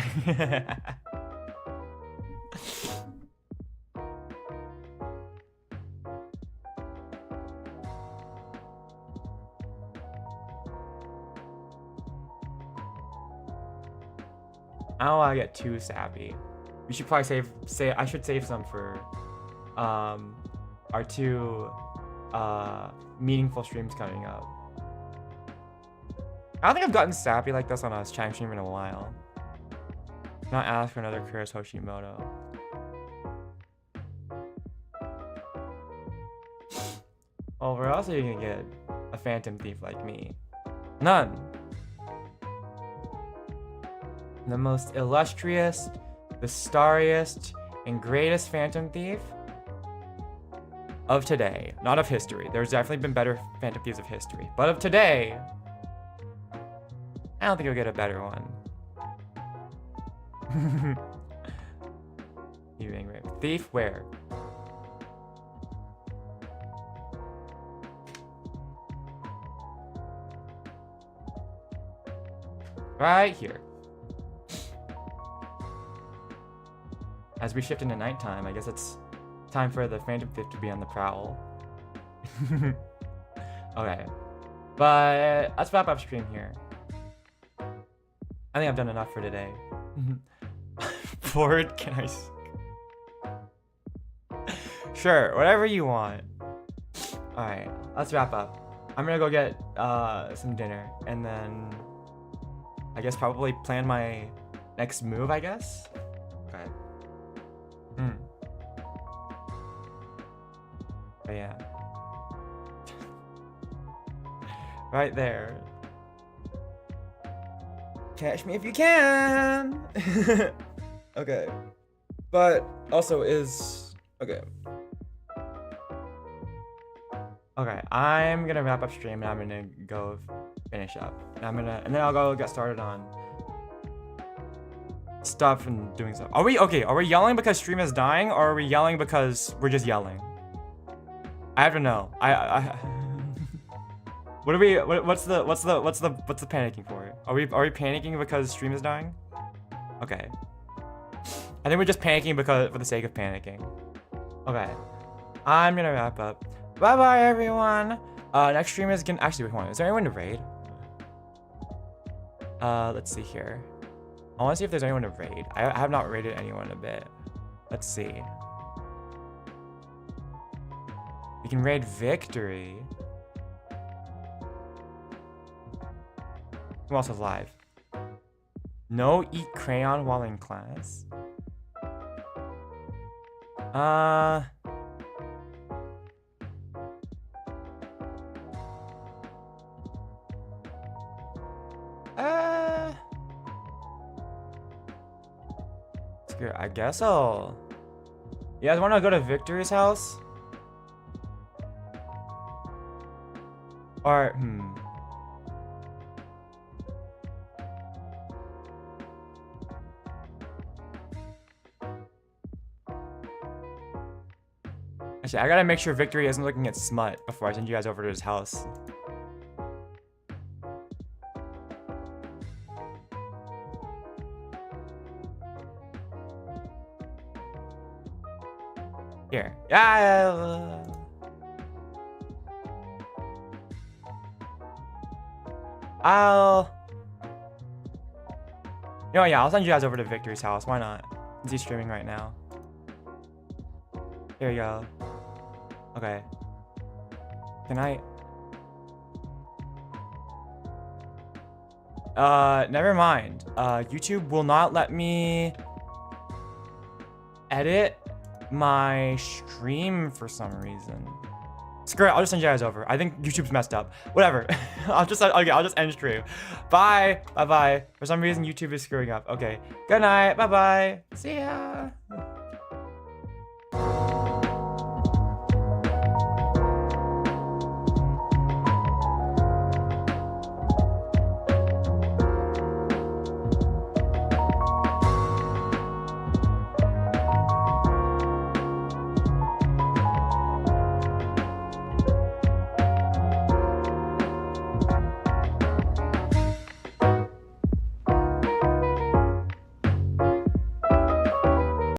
I don't want to get too sappy. We should probably I should save some for our two meaningful streams coming up. I don't think I've gotten sappy like this on a chat stream in a while. Not ask for another Kurtis Hoshimoto. Oh, where else are you gonna get a phantom thief like me? None. The most illustrious, the starriest, and greatest phantom thief of today. Not of history. There's definitely been better phantom thieves of history. But of today, I don't think you'll get a better one. You being right. Thief where? Right here. As we shift into nighttime, I guess it's time for the phantom thief to be on the prowl. Okay. But let's wrap up stream here. I think I've done enough for today. Bored? Can I? Sure, whatever you want. Alright, let's wrap up. I'm gonna go get some dinner and then I guess probably plan my next move, I guess? Okay. But yeah. Right there. Catch me if you can! Okay. But also okay. Okay, I'm gonna wrap up stream and I'm gonna go finish up. And then I'll go get started on stuff and doing stuff. Are we yelling because stream is dying or are we yelling because we're just yelling? I have to know. What's the panicking for? Are we panicking because stream is dying? Okay. I think we're just panicking for the sake of panicking. Okay. I'm gonna wrap up. Bye bye everyone. Next stream is gonna actually wait, is there anyone to raid? Let's see here. I wanna see if there's anyone to raid. I have not raided anyone in a bit. Let's see. We can raid Victory. Who else is live? No eat crayon while in class. I guess I'll... You guys want to go to Victory's house? Or, Actually, I gotta make sure Victory isn't looking at smut before I send you guys over to his house. Here. Yeah. You know what, yeah, I'll send you guys over to Victory's house. Why not? Is he streaming right now? Here you go. Okay. Good night. Never mind. YouTube will not let me edit my stream for some reason. Screw it, I'll just send you guys over. I think YouTube's messed up. Whatever. I'll just end stream. Bye. Bye-bye. For some reason, YouTube is screwing up. Okay. Good night. Bye-bye. See ya.